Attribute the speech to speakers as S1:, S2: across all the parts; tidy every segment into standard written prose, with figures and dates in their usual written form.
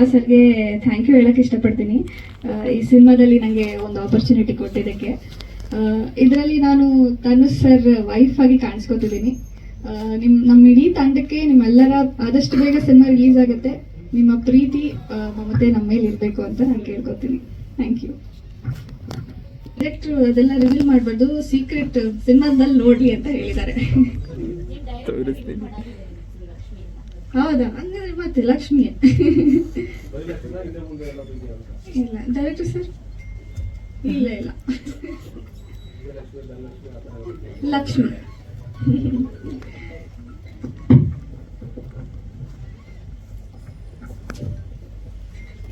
S1: ಲವ ಸರ್ಗೆ thank you ಹೇಳಕ್ಕೆ ಇಷ್ಟಪಡ್ತೀನಿ. ಈ ಸಿನಿಮಾದಲ್ಲಿ ನನಗೆ ಒಂದು ಆಪರ್ಚುನಿಟಿ ಕೊಟ್ಟಿದ್ದಕ್ಕೆ. ಇದರಲ್ಲಿ ನಾನು ತನುಷ್ ಸರ್ ವೈಫ್ ಆಗಿ ಕಾಣಿಸ್ಕೊತಿದ್ದೀನಿ. ನಮ್ಮ ಇಡೀ ತಂಡಕ್ಕೆ ನಿಮ್ಮೆಲ್ಲರ ಆದಷ್ಟು ಬೇಗ ಸಿನಿಮಾ ರಿಲೀಸ್ ಆಗುತ್ತೆ. ನಿಮ್ಮ ಪ್ರೀತಿ ಮಮತೆ ನಮ್ಮ ಮೇಲೆ ಇರಬೇಕು ಅಂತ ನಾನು ಕೇಳ್ಕೊತೀನಿ. Thank you. ಡೈರೆಕ್ಟ್ರು ಅದೆಲ್ಲ ರಿವೀಲ್ ಮಾಡಬಾರ್ದು, ಸೀಕ್ರೆಟ್ ಸಿನಿಮಾದಲ್ಲಿ ನೋಡಿ ಅಂತ ಹೇಳಿದ್ದಾರೆ. ಹೌದಾ? ಹಂಗಾದ್ರೆ ಮತ್ತೆ ಲಕ್ಷ್ಮಿ ಇಲ್ಲ ಡೈರೆಕ್ಟರ್ ಸರ್? ಇಲ್ಲ ಇಲ್ಲ, Lakshmi.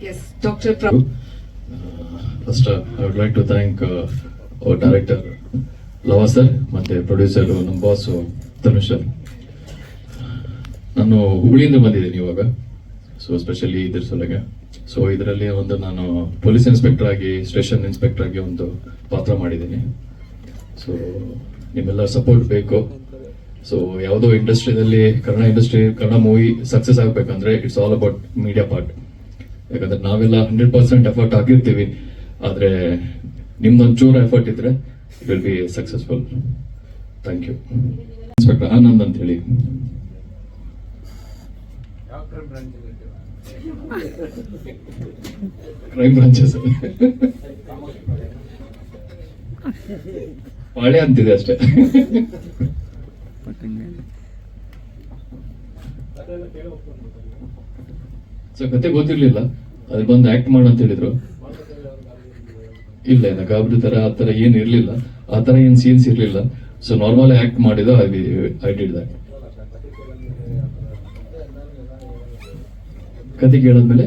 S2: Yes, Dr. Prabhu.
S3: First, I would like to thank our director, Lava sir, ಮತ್ತೆ ಪ್ರೊಡ್ಯೂಸರ್ ನಮ್ಮ ಬಾಸ್ ತನುಷ್ ಸರ್. ನಾನು ಹುಬ್ಳಿಯಿಂದ ಬಂದಿದ್ದೀನಿ ಇವಾಗ, ಸೊ ಸ್ಪೆಷಲಿ ಇದ್ರ ಸಲಗೆ. ಸೊ ಇದರಲ್ಲಿ ಒಂದು ನಾನು ಪೊಲೀಸ್ ಇನ್ಸ್ಪೆಕ್ಟರ್ ಆಗಿ, ಸ್ಟೇಷನ್ ಇನ್ಸ್ಪೆಕ್ಟರ್ ಆಗಿ ಒಂದು ಪಾತ್ರ ಮಾಡಿದ್ದೀನಿ. ಸೊ ನಿಮ್ಮೆಲ್ಲ ಸಪೋರ್ಟ್ ಬೇಕು. ಸೊ ಯಾವುದೋ ಇಂಡಸ್ಟ್ರಿಯಲ್ಲಿ, ಕನ್ನಡ ಮೂವಿ ಸಕ್ಸಸ್ ಆಗಬೇಕಂದ್ರೆ it's all about media part. ಯಾಕಂದ್ರೆ ನಾವೆಲ್ಲ 100% ಎಫರ್ಟ್ ಆಗಿರ್ತೀವಿ, ಆದ್ರೆ ನಿಮ್ದೊಂಚೂರು ಎಫರ್ಟ್ ಇದ್ರೆ it will be successful. Thank you. Inspector Anand ಅಂತ ಹೇಳಿ. ಕ್ರೈಮ್ ಬ್ರಾಂಚಸ್ ಪಾಳೆ ಅಂತಿದೆ ಅಷ್ಟೇ. ಸೊ ಕತೆ ಗೊತ್ತಿರ್ಲಿಲ್ಲ, ಅದು ಬಂದು ಆಕ್ಟ್ ಮಾಡು ಅಂತ ಹೇಳಿದ್ರು. ಇಲ್ಲ ಇಲ್ಲ, ಗಾಬರಿ ತರ ಆ ತರ ಏನ್ ಇರ್ಲಿಲ್ಲ, ಆ ತರ ಏನ್ ಸೀನ್ಸ್ ಇರ್ಲಿಲ್ಲ. ಸೊ ನಾರ್ಮಲ್ ಆಕ್ಟ್ ಮಾಡಿದ ಐ ಡಿಡ್ ದಟ್. ಕತೆ ಕೇಳಾದ್ಮೇಲೆ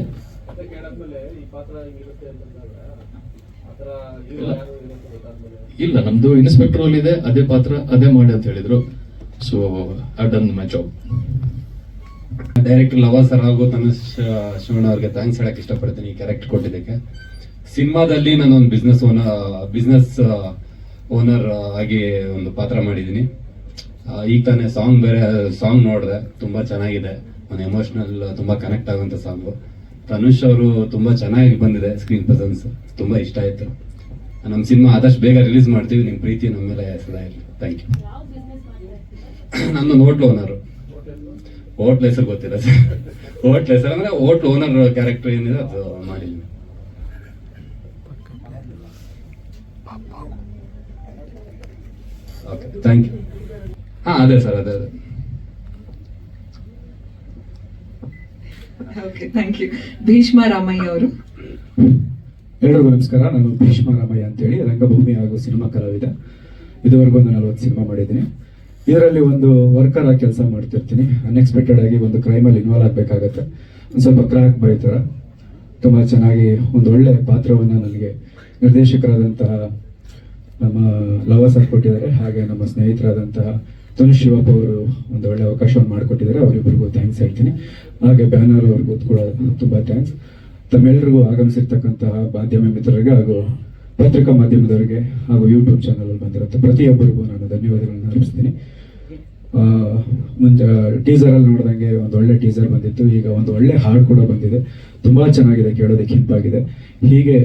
S3: ಇಲ್ಲ, ನಮ್ದು ಇನ್ಸ್ಪೆಕ್ಟರ್ ರೋಲ್ ಇದೆ, ಅದೇ ಪಾತ್ರ ಅದೇ ಮಾಡಿ ಅಂತ ಹೇಳಿದ್ರು. So I done my job.
S4: Director Lava sir ಹಾಗೂ ತನುಷ್ ಶಿವಣ್ಣ ಅವ್ರಿಗೆ ಥ್ಯಾಂಕ್ಸ್ ಹೇಳಕ್ ಇಷ್ಟಪಡ್ತೀನಿ ಈ ಕ್ಯಾರೆಕ್ಟರ್ ಕೊಟ್ಟಿದ್ದಕ್ಕೆ. ಸಿನಿಮಾದಲ್ಲಿ ನಾನು ಒಂದು ಬಿಸ್ನೆಸ್ ಓನರ್ ಆಗಿ ಒಂದು ಪಾತ್ರ ಮಾಡಿದ್ದೀನಿ. ಈಗ ತಾನೇ ಸಾಂಗ್ ನೋಡಿದೆ, ತುಂಬಾ ಚೆನ್ನಾಗಿದೆ. ಒಂದು ಎಮೋಷನಲ್, ತುಂಬಾ ಕನೆಕ್ಟ್ ಆಗುವಂತ ಸಾಂಗು. ತನುಷ್ ಅವರು ತುಂಬಾ ಚೆನ್ನಾಗಿ ಬಂದಿದೆ, ಸ್ಕ್ರೀನ್ ಪ್ರೆಸೆನ್ಸ್ ತುಂಬಾ ಇಷ್ಟ ಆಯ್ತು. ನಮ್ಮ ಸಿನಿಮಾ ಆದಷ್ಟು ಬೇಗ ರಿಲೀಸ್ ಮಾಡ್ತೀವಿ. ನಿಮ್ ಪ್ರೀತಿ ನಮ್ಮ ಮೇಲೆ ಸದಾ ಇರಲಿ. Thank you. ನನ್ನೊಂದು ಹೋಟ್ಲ್ ಓನರ್, ಹೋಟ್ಲ್ ಹೆಸರು ಗೊತ್ತಿಲ್ಲ ಸರ್. ಹೋಟ್ಲ್ ಹೆಸರು ಅಂದ್ರೆ ಹೋಟ್ಲ್ ಓನರ್ ಕ್ಯಾರೆಕ್ಟರ್ ಏನಿದೆ ಅದು ಮಾಡಿದ್ವಿ. Okay, thank you. ಅದೇ ಸರ್, ಅದೇ.
S2: Okay, thank you. Bhishma Ramaiah ಅವರು.
S5: ಎಲ್ಲರಿಗೂ ನಮಸ್ಕಾರ. ನಾನು ಭೀಷ್ಮ ರಾಮಯ್ಯ ಅಂತೇಳಿ ರಂಗಭೂಮಿ ಹಾಗೂ ಸಿನಿಮಾ ಕಲಾವಿದ. ಇದುವರೆಗೂ ಒಂದು 40 ಸಿನಿಮಾ ಮಾಡಿದ್ದೀನಿ. ಇದರಲ್ಲಿ ಒಂದು ವರ್ಕರ್ ಆಗಿ ಕೆಲಸ ಮಾಡ್ತಿರ್ತೀನಿ. ಅನ್ಎಕ್ಸ್ಪೆಕ್ಟೆಡ್ ಆಗಿ ಒಂದು ಕ್ರೈಮಲ್ಲಿ ಇನ್ವಾಲ್ವ್ ಆಗಬೇಕಾಗತ್ತೆ. ಒಂದು ಸ್ವಲ್ಪ ಕ್ರ್ಯಾಕ್ ಬೈ ಥರ ತುಂಬ ಚೆನ್ನಾಗಿ ಒಂದು ಒಳ್ಳೆ ಪಾತ್ರವನ್ನು ನನಗೆ ನಿರ್ದೇಶಕರಾದಂತಹ ನಮ್ಮ ಲವ ಸರ್ ಕೊಟ್ಟಿದ್ದಾರೆ. ಹಾಗೆ ನಮ್ಮ ಸ್ನೇಹಿತರಾದಂತಹ ತನುಷ್ ಶಿವಪ್ಪ ಅವರು ಒಂದು ಒಳ್ಳೆ ಅವಕಾಶವನ್ನು ಮಾಡಿಕೊಟ್ಟಿದ್ದಾರೆ. ಅವರಿಬ್ಬರಿಗೂ ಥ್ಯಾಂಕ್ಸ್ ಹೇಳ್ತೀನಿ. ಹಾಗೆ ಬ್ಯಾನರ್ ಅವ್ರಿಗೂ ಕೂಡ ತುಂಬ ಥ್ಯಾಂಕ್ಸ್. ತಮ್ಮೆಲ್ಲರಿಗೂ ಆಗಮಿಸಿರ್ತಕ್ಕಂತಹ ಮಾಧ್ಯಮ ಮಿತ್ರರಿಗೆ ಹಾಗೂ ಪತ್ರಿಕಾ ಮಾಧ್ಯಮದವರಿಗೆ ಹಾಗೂ ಯೂಟ್ಯೂಬ್ ಚಾನಲ್ ಬಂದಿರುತ್ತೆ ಪ್ರತಿಯೊಬ್ಬರಿಗೂ ನಾನು ಧನ್ಯವಾದಗಳನ್ನು ಅರ್ಪಿಸ್ತೀನಿ. ಮುಂಚೆ ಟೀಸರಲ್ಲಿ ನೋಡಿದಂಗೆ ಒಂದು ಒಳ್ಳೆ ಟೀಸರ್ ಬಂದಿತ್ತು. ಈಗ ಒಂದು ಒಳ್ಳೆ ಹಾಡು ಕೂಡ ಬಂದಿದೆ, ತುಂಬಾ ಚೆನ್ನಾಗಿದೆ, ಕೇಳೋದಕ್ಕೆ ಹಿಂಪಾಗಿದೆ. ಹೀಗೆ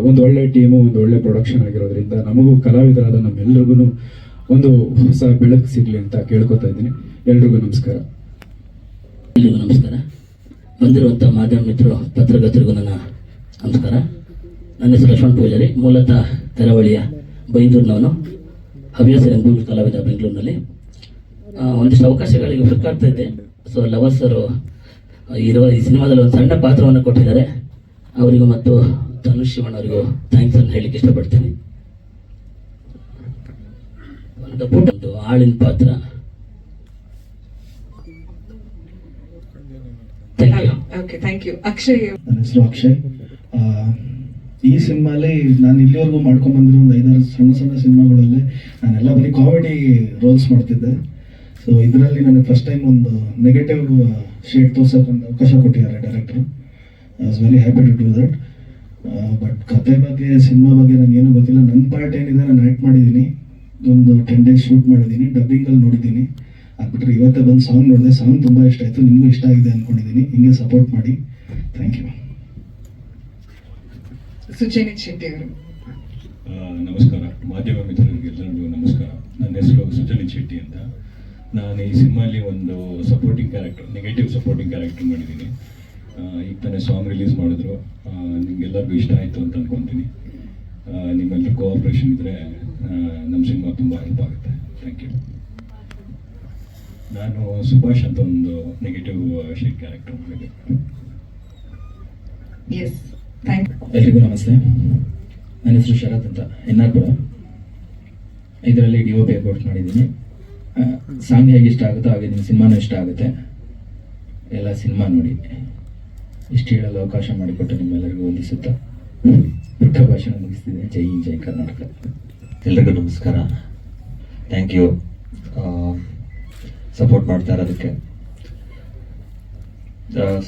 S5: ಒಂದು ಒಳ್ಳೆ ಟೀಮು, ಒಂದು ಒಳ್ಳೆ ಪ್ರೊಡಕ್ಷನ್ ಆಗಿರೋದ್ರಿಂದ ನಮಗೂ ಕಲಾವಿದರಾದ ನಮ್ಮೆಲ್ಲರಿಗೂ ಒಂದು ಹೊಸ ಬೆಳಕು ಸಿಗ್ಲಿ ಅಂತ ಕೇಳ್ಕೊತಾ ಇದ್ದೀನಿ. ಎಲ್ರಿಗೂ ನಮಸ್ಕಾರ.
S6: ಎಲ್ರಿಗೂ ನಮಸ್ಕಾರ. ಬಂದಿರುವಂಥ ಮಾಧ್ಯಮ ಮಿತ್ರರು, ಪತ್ರಕರ್ತರಿಗೂ ನನ್ನ ನಮಸ್ಕಾರ. ನನ್ನ ಹೆಸರು ಲಕ್ಷ್ಮಣ್ ಪೂಜಾರಿ, ಮೂಲತಃ ಕರಾವಳಿಯ ಬೈಂದೂರಿನವನು, ಹವ್ಯಾಸ ರಂಗಭೂಮಿ ಕಲಾವಿದ ಬೆಂಗಳೂರಿನಲ್ಲಿ. ಒಂದಿಷ್ಟು ಅವಕಾಶಗಳಿಗೆ ಹುಡುಕಾಡ್ತಾ ಇದ್ದೆ. ಸೊ ಲವರ್ ಸರ್ ಇರುವ ಈ ಸಿನಿಮಾದಲ್ಲಿ ಒಂದು ಸಣ್ಣ ಪಾತ್ರವನ್ನು ಕೊಟ್ಟಿದ್ದಾರೆ. ಅವರಿಗೂ ಮತ್ತು ತನುಷ್ ಶಿವಣ್ಣ ಅವರಿಗೂ ಥ್ಯಾಂಕ್ಸ್ ಅನ್ನು ಹೇಳಲಿಕ್ಕೆ ಇಷ್ಟಪಡ್ತೀನಿ. ಒಂದು ಆಳಿನ ಪಾತ್ರ.
S2: Thank you. ಅಕ್ಷಯ್.
S7: ನನ್ನ ಹೆಸರು ಅಕ್ಷಯ್. ಈ ಸಿನಿಮಾಲಿ ನಾನು ಇಲ್ಲಿವರೆಗೂ ಮಾಡ್ಕೊಂಡು ಬಂದಿರೋ ಒಂದು 5-6 ಸಣ್ಣ ಸಿನಿಮಾಗಳಲ್ಲಿ ನಾನೆಲ್ಲ ಬರೀ ಕಾಮಿಡಿ ರೋಲ್ಸ್ ಮಾಡ್ತಿದ್ದೆ. ಸೊ ಇದರಲ್ಲಿ ನನಗೆ ಫಸ್ಟ್ ಟೈಮ್ ಒಂದು ನೆಗೆಟಿವ್ ಶೇಡ್ ತೋರ್ಸೋಕೆ ಒಂದು ಅವಕಾಶ ಕೊಟ್ಟಿದ್ದಾರೆ ಡೈರೆಕ್ಟ್ರು. I was very happy to do that. But ಕತೆ ಬಗ್ಗೆ, ಸಿನಿಮಾ ಬಗ್ಗೆ ನನಗೇನು ಗೊತ್ತಿಲ್ಲ. ನನ್ನ ಪಾರ್ಟ್ ಏನಿದೆ ನಾನು ಆ್ಯಕ್ಟ್ ಮಾಡಿದ್ದೀನಿ. ಒಂದು 10 days ಶೂಟ್ ಮಾಡಿದ್ದೀನಿ, ಡಬ್ಬಿಂಗಲ್ಲಿ ನೋಡಿದ್ದೀನಿ. ಅದು ಬಿಟ್ಟರೆ ಇವತ್ತೇ ಬಂದು ಸಾಂಗ್ ನೋಡಿದೆ, ಸಾಂಗ್ ತುಂಬ ಇಷ್ಟ ಆಯಿತು, ನಿಮಗೂ ಇಷ್ಟ ಆಗಿದೆ ಅಂದ್ಕೊಂಡಿದ್ದೀನಿ. ಹಿಂಗೆ ಸಪೋರ್ಟ್ ಮಾಡಿ. Thank you.
S2: ಸುಜನಿತ್ ಶೆಟ್ಟಿ ಅವರು.
S8: ನಮಸ್ಕಾರ ಮಾಧ್ಯಮ ಮಿತ್ರರಿಗೆಲ್ಲರಿಗೂ ನಮಸ್ಕಾರ. ನನ್ನ ಹೆಸರು ಸುಜನಿತ್ ಶೆಟ್ಟಿ ಅಂತ. ನಾನು ಈ ಸಿನಿಮಾಲಿ ಒಂದು supporting character, negative supporting character ಮಾಡಿದ್ದೀನಿ. ಈಗ ತಾನೇ ಸಾಂಗ್ ರಿಲೀಸ್ ಮಾಡಿದ್ರು, ನಿಮಗೆಲ್ಲರಿಗೂ ಇಷ್ಟ ಆಯಿತು ಅಂತ ಅಂದ್ಕೊತೀನಿ. ನಿಮ್ಮೆಲ್ಲರೂ ಕೋಆಪ್ರೇಷನ್ ಇದ್ದರೆ ನಮ್ಮ ಸಿನಿಮಾ ತುಂಬ ಹೆಲ್ಪ್ ಆಗುತ್ತೆ. Thank you. ನಾನು ಸುಭಾಷ್ ಅಂತ ಒಂದು ನೆಗೆಟಿವ್ ಶೇಡ್ ಕ್ಯಾರೆಕ್ಟರ್ ಮಾಡಿದ್ದೆ.
S2: ಎಸ್, ಥ್ಯಾಂಕ್
S9: ಎಲ್ರಿಗೂ ನಮಸ್ತೆ. ನನ್ನ ಹೆಸರು ಶರತ್ ಅಂತ, ಎನ್ನಾರ್ಪುರ. ಇದರಲ್ಲಿ DOP ಕೋರ್ಸ್ ಮಾಡಿದ್ದೀನಿ. ಸಾಂಗ್ ಹೇಗೆ ಇಷ್ಟ ಆಗುತ್ತೋ ಹಾಗೆ ನಿಮ್ಮ ಸಿನಿಮಾನೂ ಇಷ್ಟ ಆಗುತ್ತೆ. ಎಲ್ಲ ಸಿನಿಮಾ ನೋಡಿ. ಇಷ್ಟು ಹೇಳಲು ಅವಕಾಶ ಮಾಡಿಕೊಟ್ಟು ನಿಮ್ಮೆಲ್ಲರಿಗೂ ವಂದಿಸುತ್ತಾ ಪುಟ್ಟ ಭಾಷಣ ಮುಗಿಸ್ತಿದ್ದೀನಿ. ಜೈ ಹಿಂದ್, ಜೈ ಕರ್ನಾಟಕ.
S10: ಎಲ್ರಿಗೂ ನಮಸ್ಕಾರ. ಥ್ಯಾಂಕ್ ಯು ಸಪೋರ್ಟ್ ಮಾಡ್ತಾ ಇರೋದಕ್ಕೆ.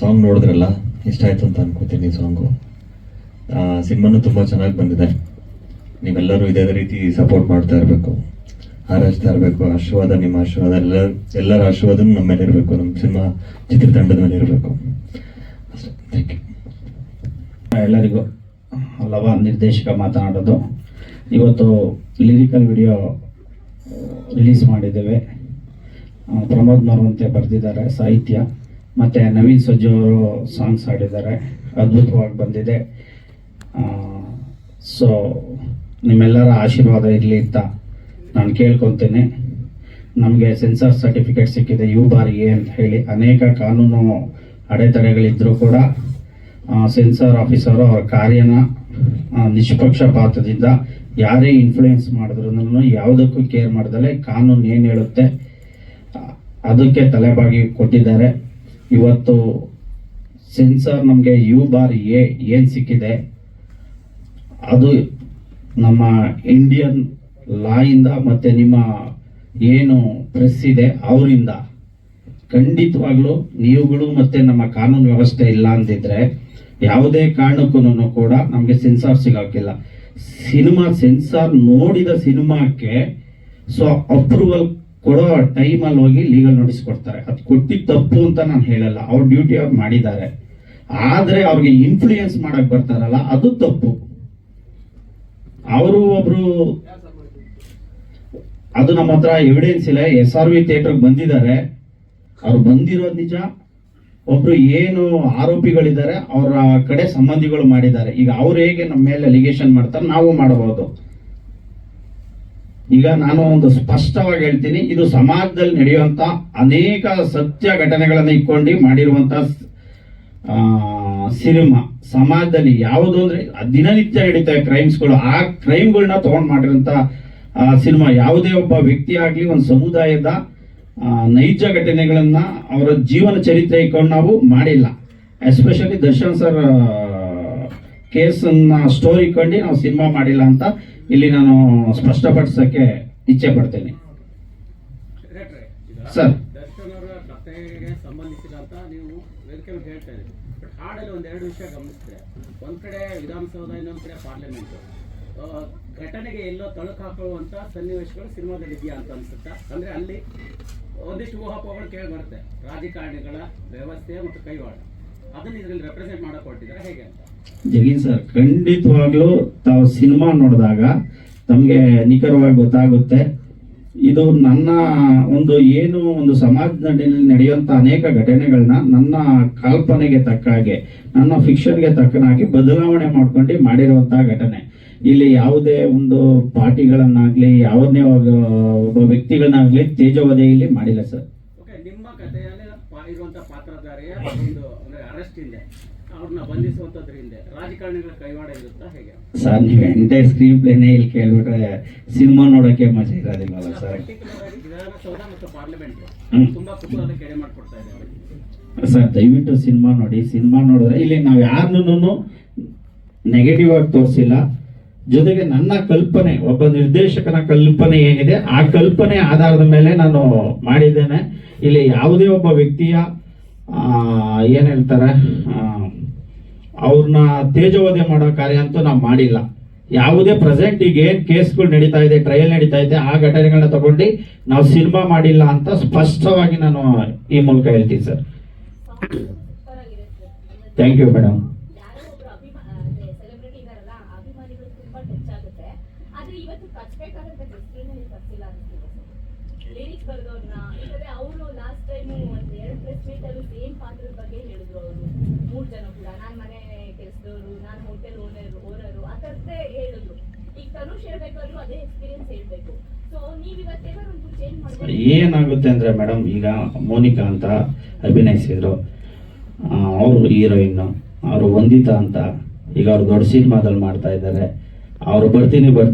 S10: ಸಾಂಗ್ ನೋಡಿದ್ರಲ್ಲ, ಇಷ್ಟ ಆಯಿತು ಅಂತ ಅನ್ಕೋತೀನಿ. ಸಾಂಗು ಸಿನಿಮಾನು ತುಂಬ ಚೆನ್ನಾಗಿ ಬಂದಿದೆ. ನೀವೆಲ್ಲರೂ ಇದೇ ರೀತಿ ಸಪೋರ್ಟ್ ಮಾಡ್ತಾ ಇರಬೇಕು, ಹಾರೈಸ್ತಾ ಇರಬೇಕು. ಆಶೀರ್ವಾದ, ನಿಮ್ಮ ಆಶೀರ್ವಾದ, ಎಲ್ಲರ ಆಶೀರ್ವಾದನೂ ನಮ್ಮ ಮೇಲೆ ಇರಬೇಕು, ನಮ್ಮ ಸಿನಿಮಾ ಚಿತ್ರತಂಡದ ಮೇಲೆ ಇರಬೇಕು ಅಷ್ಟೇ. Thank you.
S11: ಎಲ್ಲರಿಗೂ ಲವ ನಿರ್ದೇಶಕ ಮಾತನಾಡೋದು. ಇವತ್ತು ಲಿರಿಕಲ್ ವಿಡಿಯೋ ರಿಲೀಸ್ ಮಾಡಿದ್ದೇವೆ. ಪ್ರಮೋದ್ ಮರವಂತೆ ಬರೆದಿದ್ದಾರೆ ಸಾಹಿತ್ಯ, ಮತ್ತು ನವೀನ್ ಸಜ್ಜು ಅವರು ಸಾಂಗ್ಸ್ ಹಾಡಿದ್ದಾರೆ. ಅದ್ಭುತವಾಗಿ ಬಂದಿದೆ. ಸೊ ನಿಮ್ಮೆಲ್ಲರ ಆಶೀರ್ವಾದ ಇರಲಿ ಅಂತ ನಾನು ಕೇಳ್ಕೊತೀನಿ. ನಮಗೆ ಸೆನ್ಸಾರ್ ಸರ್ಟಿಫಿಕೇಟ್ ಸಿಕ್ಕಿದೆ U/A ಅಂತ ಹೇಳಿ. ಅನೇಕ ಕಾನೂನು ಅಡೆತಡೆಗಳಿದ್ದರೂ ಕೂಡ ಸೆನ್ಸಾರ್ ಆಫೀಸರು ಅವರ ಕಾರ್ಯನ ನಿಷ್ಪಕ್ಷಪಾತದಿಂದ ಯಾರೇ ಇನ್ಫ್ಲೂಯೆನ್ಸ್ ಮಾಡಿದ್ರು ಯಾವುದಕ್ಕೂ ಕೇರ್ ಮಾಡ್ದಲೆ ಕಾನೂನು ಏನು ಹೇಳುತ್ತೆ ಅದಕ್ಕೆ ತಲೆಬಾಗಿ ಕೊಟ್ಟಿದ್ದಾರೆ. ಇವತ್ತು ಸೆನ್ಸಾರ್ ನಮಗೆ U/A ಏನು ಸಿಕ್ಕಿದೆ ಅದು ನಮ್ಮ ಇಂಡಿಯನ್ ಲಾಯಿಂದ ಮತ್ತು ನಿಮ್ಮ ಏನು ಪ್ರೆಸ್ ಇದೆ ಅವರಿಂದ. ಖಂಡಿತವಾಗ್ಲೂ ನೀವುಗಳು ಮತ್ತು ನಮ್ಮ ಕಾನೂನು ವ್ಯವಸ್ಥೆ ಇಲ್ಲ ಅಂದಿದ್ರೆ ಯಾವುದೇ ಕಾರಣಕ್ಕೂ ಕೂಡ ನಮಗೆ ಸೆನ್ಸಾರ್ ಸಿಗೋಕ್ಕಿಲ್ಲ. ಸಿನಿಮಾ ಸೆನ್ಸಾರ್ ನೋಡಿದ ಸಿನಿಮಾಕ್ಕೆ ಸೊ ಅಪ್ರೂವಲ್ ಕೊಡೋ ಟೈಮಲ್ಲಿ ಹೋಗಿ ಲೀಗಲ್ ನೋಟಿಸ್ ಕೊಡ್ತಾರೆ. ಅದು ಕೊಟ್ಟಿದ್ದು ತಪ್ಪು ಅಂತ ನಾನು ಹೇಳಲ್ಲ, ಅವ್ರ ಡ್ಯೂಟಿ ಅವ್ರು ಮಾಡಿದ್ದಾರೆ. ಆದರೆ ಅವ್ರಿಗೆ ಇನ್ಫ್ಲೂಯೆನ್ಸ್ ಮಾಡಕ್ ಬರ್ತಾರಲ್ಲ ಅದು ತಪ್ಪು. ಅವರು ಒಬ್ರು, ಅದು ನಮ್ಮ ಹತ್ರ ಎವಿಡೆನ್ಸ್ ಇಲ್ಲ. SRV ಥಿಯೇಟರ್ಗೆ ಬಂದಿದ್ದಾರೆ, ಅವ್ರು ಬಂದಿರೋದು ನಿಜ. ಒಬ್ರು ಏನು ಆರೋಪಿಗಳಿದ್ದಾರೆ ಅವರ ಕಡೆ ಸಂಬಂಧಿಗಳು ಮಾಡಿದ್ದಾರೆ. ಈಗ ಅವ್ರು ಹೇಗೆ ನಮ್ಮ ಮೇಲೆ ಅಲಿಗೇಷನ್ ಮಾಡ್ತಾರೆ ನಾವು ಮಾಡಬಹುದು. ಈಗ ನಾನು ಒಂದು ಸ್ಪಷ್ಟವಾಗಿ ಹೇಳ್ತೀನಿ, ಇದು ಸಮಾಜದಲ್ಲಿ ನಡೆಯುವಂತ ಅನೇಕ ಸತ್ಯ ಘಟನೆಗಳನ್ನು ಇಟ್ಕೊಂಡು ಮಾಡಿರುವಂತ ಸಿನಿಮಾ. ಸಮಾಜದಲ್ಲಿ ಯಾವುದು ಅಂದ್ರೆ ದಿನನಿತ್ಯ ನಡೀತವೆ ಕ್ರೈಮ್ಸ್ಗಳು, ಆ ಕ್ರೈಮ್ಗಳನ್ನ ತಗೊಂಡು ಮಾಡಿರೋಂಥ ಸಿನಿಮಾ. ಯಾವುದೇ ಒಬ್ಬ ವ್ಯಕ್ತಿ ಆಗಲಿ ಒಂದು ಸಮುದಾಯದ ನೈಜ ಘಟನೆಗಳನ್ನ ಅವರ ಜೀವನ ಚರಿತ್ರೆ ಇಟ್ಕೊಂಡು ನಾವು ಮಾಡಿಲ್ಲ. ಎಸ್ಪೆಷಲಿ ದರ್ಶನ್ ಸರ್ ಕೇಸನ್ನ ಸ್ಟೋರಿ ಇಟ್ಕೊಂಡು ನಾವು ಸಿನಿಮಾ ಮಾಡಿಲ್ಲ ಅಂತ ಇಲ್ಲಿ ನಾನು ಸ್ಪಷ್ಟಪಡಿಸೋಕ್ಕೆ ಇಚ್ಛೆ ಪಡ್ತೇನೆ. ಸರ್,
S12: ದರ್ಶನ್ ಅವರ ಕಥೆಗೆ ಸಂಬಂಧಿಸಿದಂತ ನೀವು ವೇದಿಕೆ ಮೇಲೆ ಹೇಳ್ತಾ ಇದ್ದೀರಿ. ಬಟ್ ಹಾಡಲ್ಲಿ ಒಂದೆರಡು ವಿಷಯ ಗಮನಿಸಿದ್ರೆ, ಒಂದ್ ಕಡೆ ವಿಧಾನಸೌಧ, ಇನ್ನೊಂದ್ ಕಡೆ ಪಾರ್ಲಿಮೆಂಟ್. ಘಟನೆಗೆ ಎಲ್ಲೋ ತಳುಕು ಹಾಕುವಂತ ಸನ್ನಿವೇಶಗಳು ಸಿನಿಮಾದಲ್ಲಿ ಇದೆಯಾ ಅಂತ ಅನ್ಸುತ್ತಾ? ಅಂದ್ರೆ ಅಲ್ಲಿ ಒಂದಿಷ್ಟು ಊಹಾಪೋಹಗಳು ಕೇಳಿ ಬರುತ್ತೆ, ರಾಜಕಾರಣಿಗಳ ವ್ಯವಸ್ಥೆ ಮತ್ತು ಕೈವಾಡ. ಅದನ್ನ ಇದರಲ್ಲಿ ರೆಪ್ರೆಸೆಂಟ್ ಮಾಡಕ್ ಹೊರಟಿದ್ದಾರೆ ಹೇಗೆ ಅಂತ?
S11: ಜಗೀನ್ ಸರ್, ಖಂಡಿತವಾಗ್ಲೂ ತಾವು ಸಿನಿಮಾ ನೋಡಿದಾಗ ತಮಗೆ ನಿಖರವಾಗಿ ಗೊತ್ತಾಗುತ್ತೆ. ಇದು ನನ್ನ ಒಂದು ಸಮಾಜದಲ್ಲಿ ನಡೆಯುವಂತ ಅನೇಕ ಘಟನೆಗಳನ್ನ ನನ್ನ ಕಲ್ಪನೆಗೆ ತಕ್ಕ ಹಾಗೆ, ನನ್ನ ಫಿಕ್ಷನ್ಗೆ ತಕ್ಕನಾಗಿ ಬದಲಾವಣೆ ಮಾಡ್ಕೊಂಡು ಮಾಡಿರುವಂತಹ ಘಟನೆ. ಇಲ್ಲಿ ಯಾವುದೇ ಒಂದು ಪಾರ್ಟಿಗಳನ್ನಾಗ್ಲಿ ಯಾವುದೇ ಒಬ್ಬ ವ್ಯಕ್ತಿಗಳನ್ನಾಗ್ಲಿ ತೇಜೋವಧೆ ಇಲ್ಲಿ ಮಾಡಿಲ್ಲ ಸರ್.
S12: ನಿಮ್ಮ ಕಥೆಯಲ್ಲಿ ಇರುವಂತಹ ಪಾತ್ರಧಾರಿಯ ಒಂದು ಅರೆಸ್ಟ್ ಹಿಂದೆ, ಅವ್ರನ್ನ ಬಂಧಿಸುವಂತದ್ರ ಹಿಂದೆ ರಾಜಕಾರಣಿಗಳ ಕೈವಾಡ ಇರುತ್ತಾ ಹೇಗೆ
S11: ಸರ್? ನೀವು ಎಂಟೈರ್ ಸ್ಕ್ರೀನ್ ಪ್ಲೇನೇ ಇಲ್ಲಿ ಕೇಳ್ಬಿಟ್ರೆ ಸಿನಿಮಾ ನೋಡಕ್ಕೆ ಮಜಾ ಇರೋದಿಲ್ಲ ಸರ್.
S12: ವಿಧಾನಸೌಧ ಮತ್ತು ಪಾರ್ಲಿಮೆಂಟ್ ತುಂಬಾ ಕುತೂಹಲ ಕೆಡೆ ಮಾಡ್ಕೊಡ್ತಾ ಇದೆ
S11: ಸರ್. ದಯವಿಟ್ಟು ಸಿನಿಮಾ ನೋಡಿ. ಸಿನಿಮಾ ನೋಡಿದ್ರೆ ಇಲ್ಲಿ ನಾವು ಯಾರನ್ನೂ ನೆಗೆಟಿವ್ ಆಗಿ ತೋರಿಸಿಲ್ಲ. ಜೊತೆಗೆ ನನ್ನ ಕಲ್ಪನೆ, ಒಬ್ಬ ನಿರ್ದೇಶಕನ ಕಲ್ಪನೆ ಏನಿದೆ ಆ ಕಲ್ಪನೆ ಆಧಾರದ ಮೇಲೆ ನಾನು ಮಾಡಿದ್ದೇನೆ. ಇಲ್ಲಿ ಯಾವುದೇ ಒಬ್ಬ ವ್ಯಕ್ತಿಯ ಏನ್ ಹೇಳ್ತಾರೆ ಅವ್ರನ್ನ ತೇಜೋವಧೆ ಮಾಡೋ ಕಾರ್ಯ ಅಂತೂ ನಾವು ಮಾಡಿಲ್ಲ. ಯಾವುದೇ ಪ್ರೆಸೆಂಟ್ ಈಗ ಏನ್ ಕೇಸ್ಗಳು ನಡೀತಾ ಇದೆ, ಟ್ರಯಲ್ ನಡೀತಾ ಇದೆ, ಆ ಘಟನೆಗಳನ್ನ ತಗೊಂಡು ನಾವು ಸಿನಿಮಾ ಮಾಡಿಲ್ಲ ಅಂತ ಸ್ಪಷ್ಟವಾಗಿ ನಾನು ಈ ಮೂಲಕ ಹೇಳ್ತೀನಿ ಸರ್. Thank you madam. ಏನಾಗುತ್ತೆ ಅಂದ್ರೆ ಮೇಡಮ್, ಈಗ ಮೋನಿಕಾ ಅಂತ ಅಭಿನಯಿಸಿದ್ರು, ಅವರು ಹೀರೋಯಿನ್, ಅವರು ವಂದಿತಾ ಅಂತ ಈಗ ಅವ್ರು ದೊಡ್ಡ ಸಿನಿಮಾದಲ್ಲಿ ಮಾಡ್ತಾ ಇದ್ದಾರೆ. ಅವ್ರು ಬರ್ತೀನಿ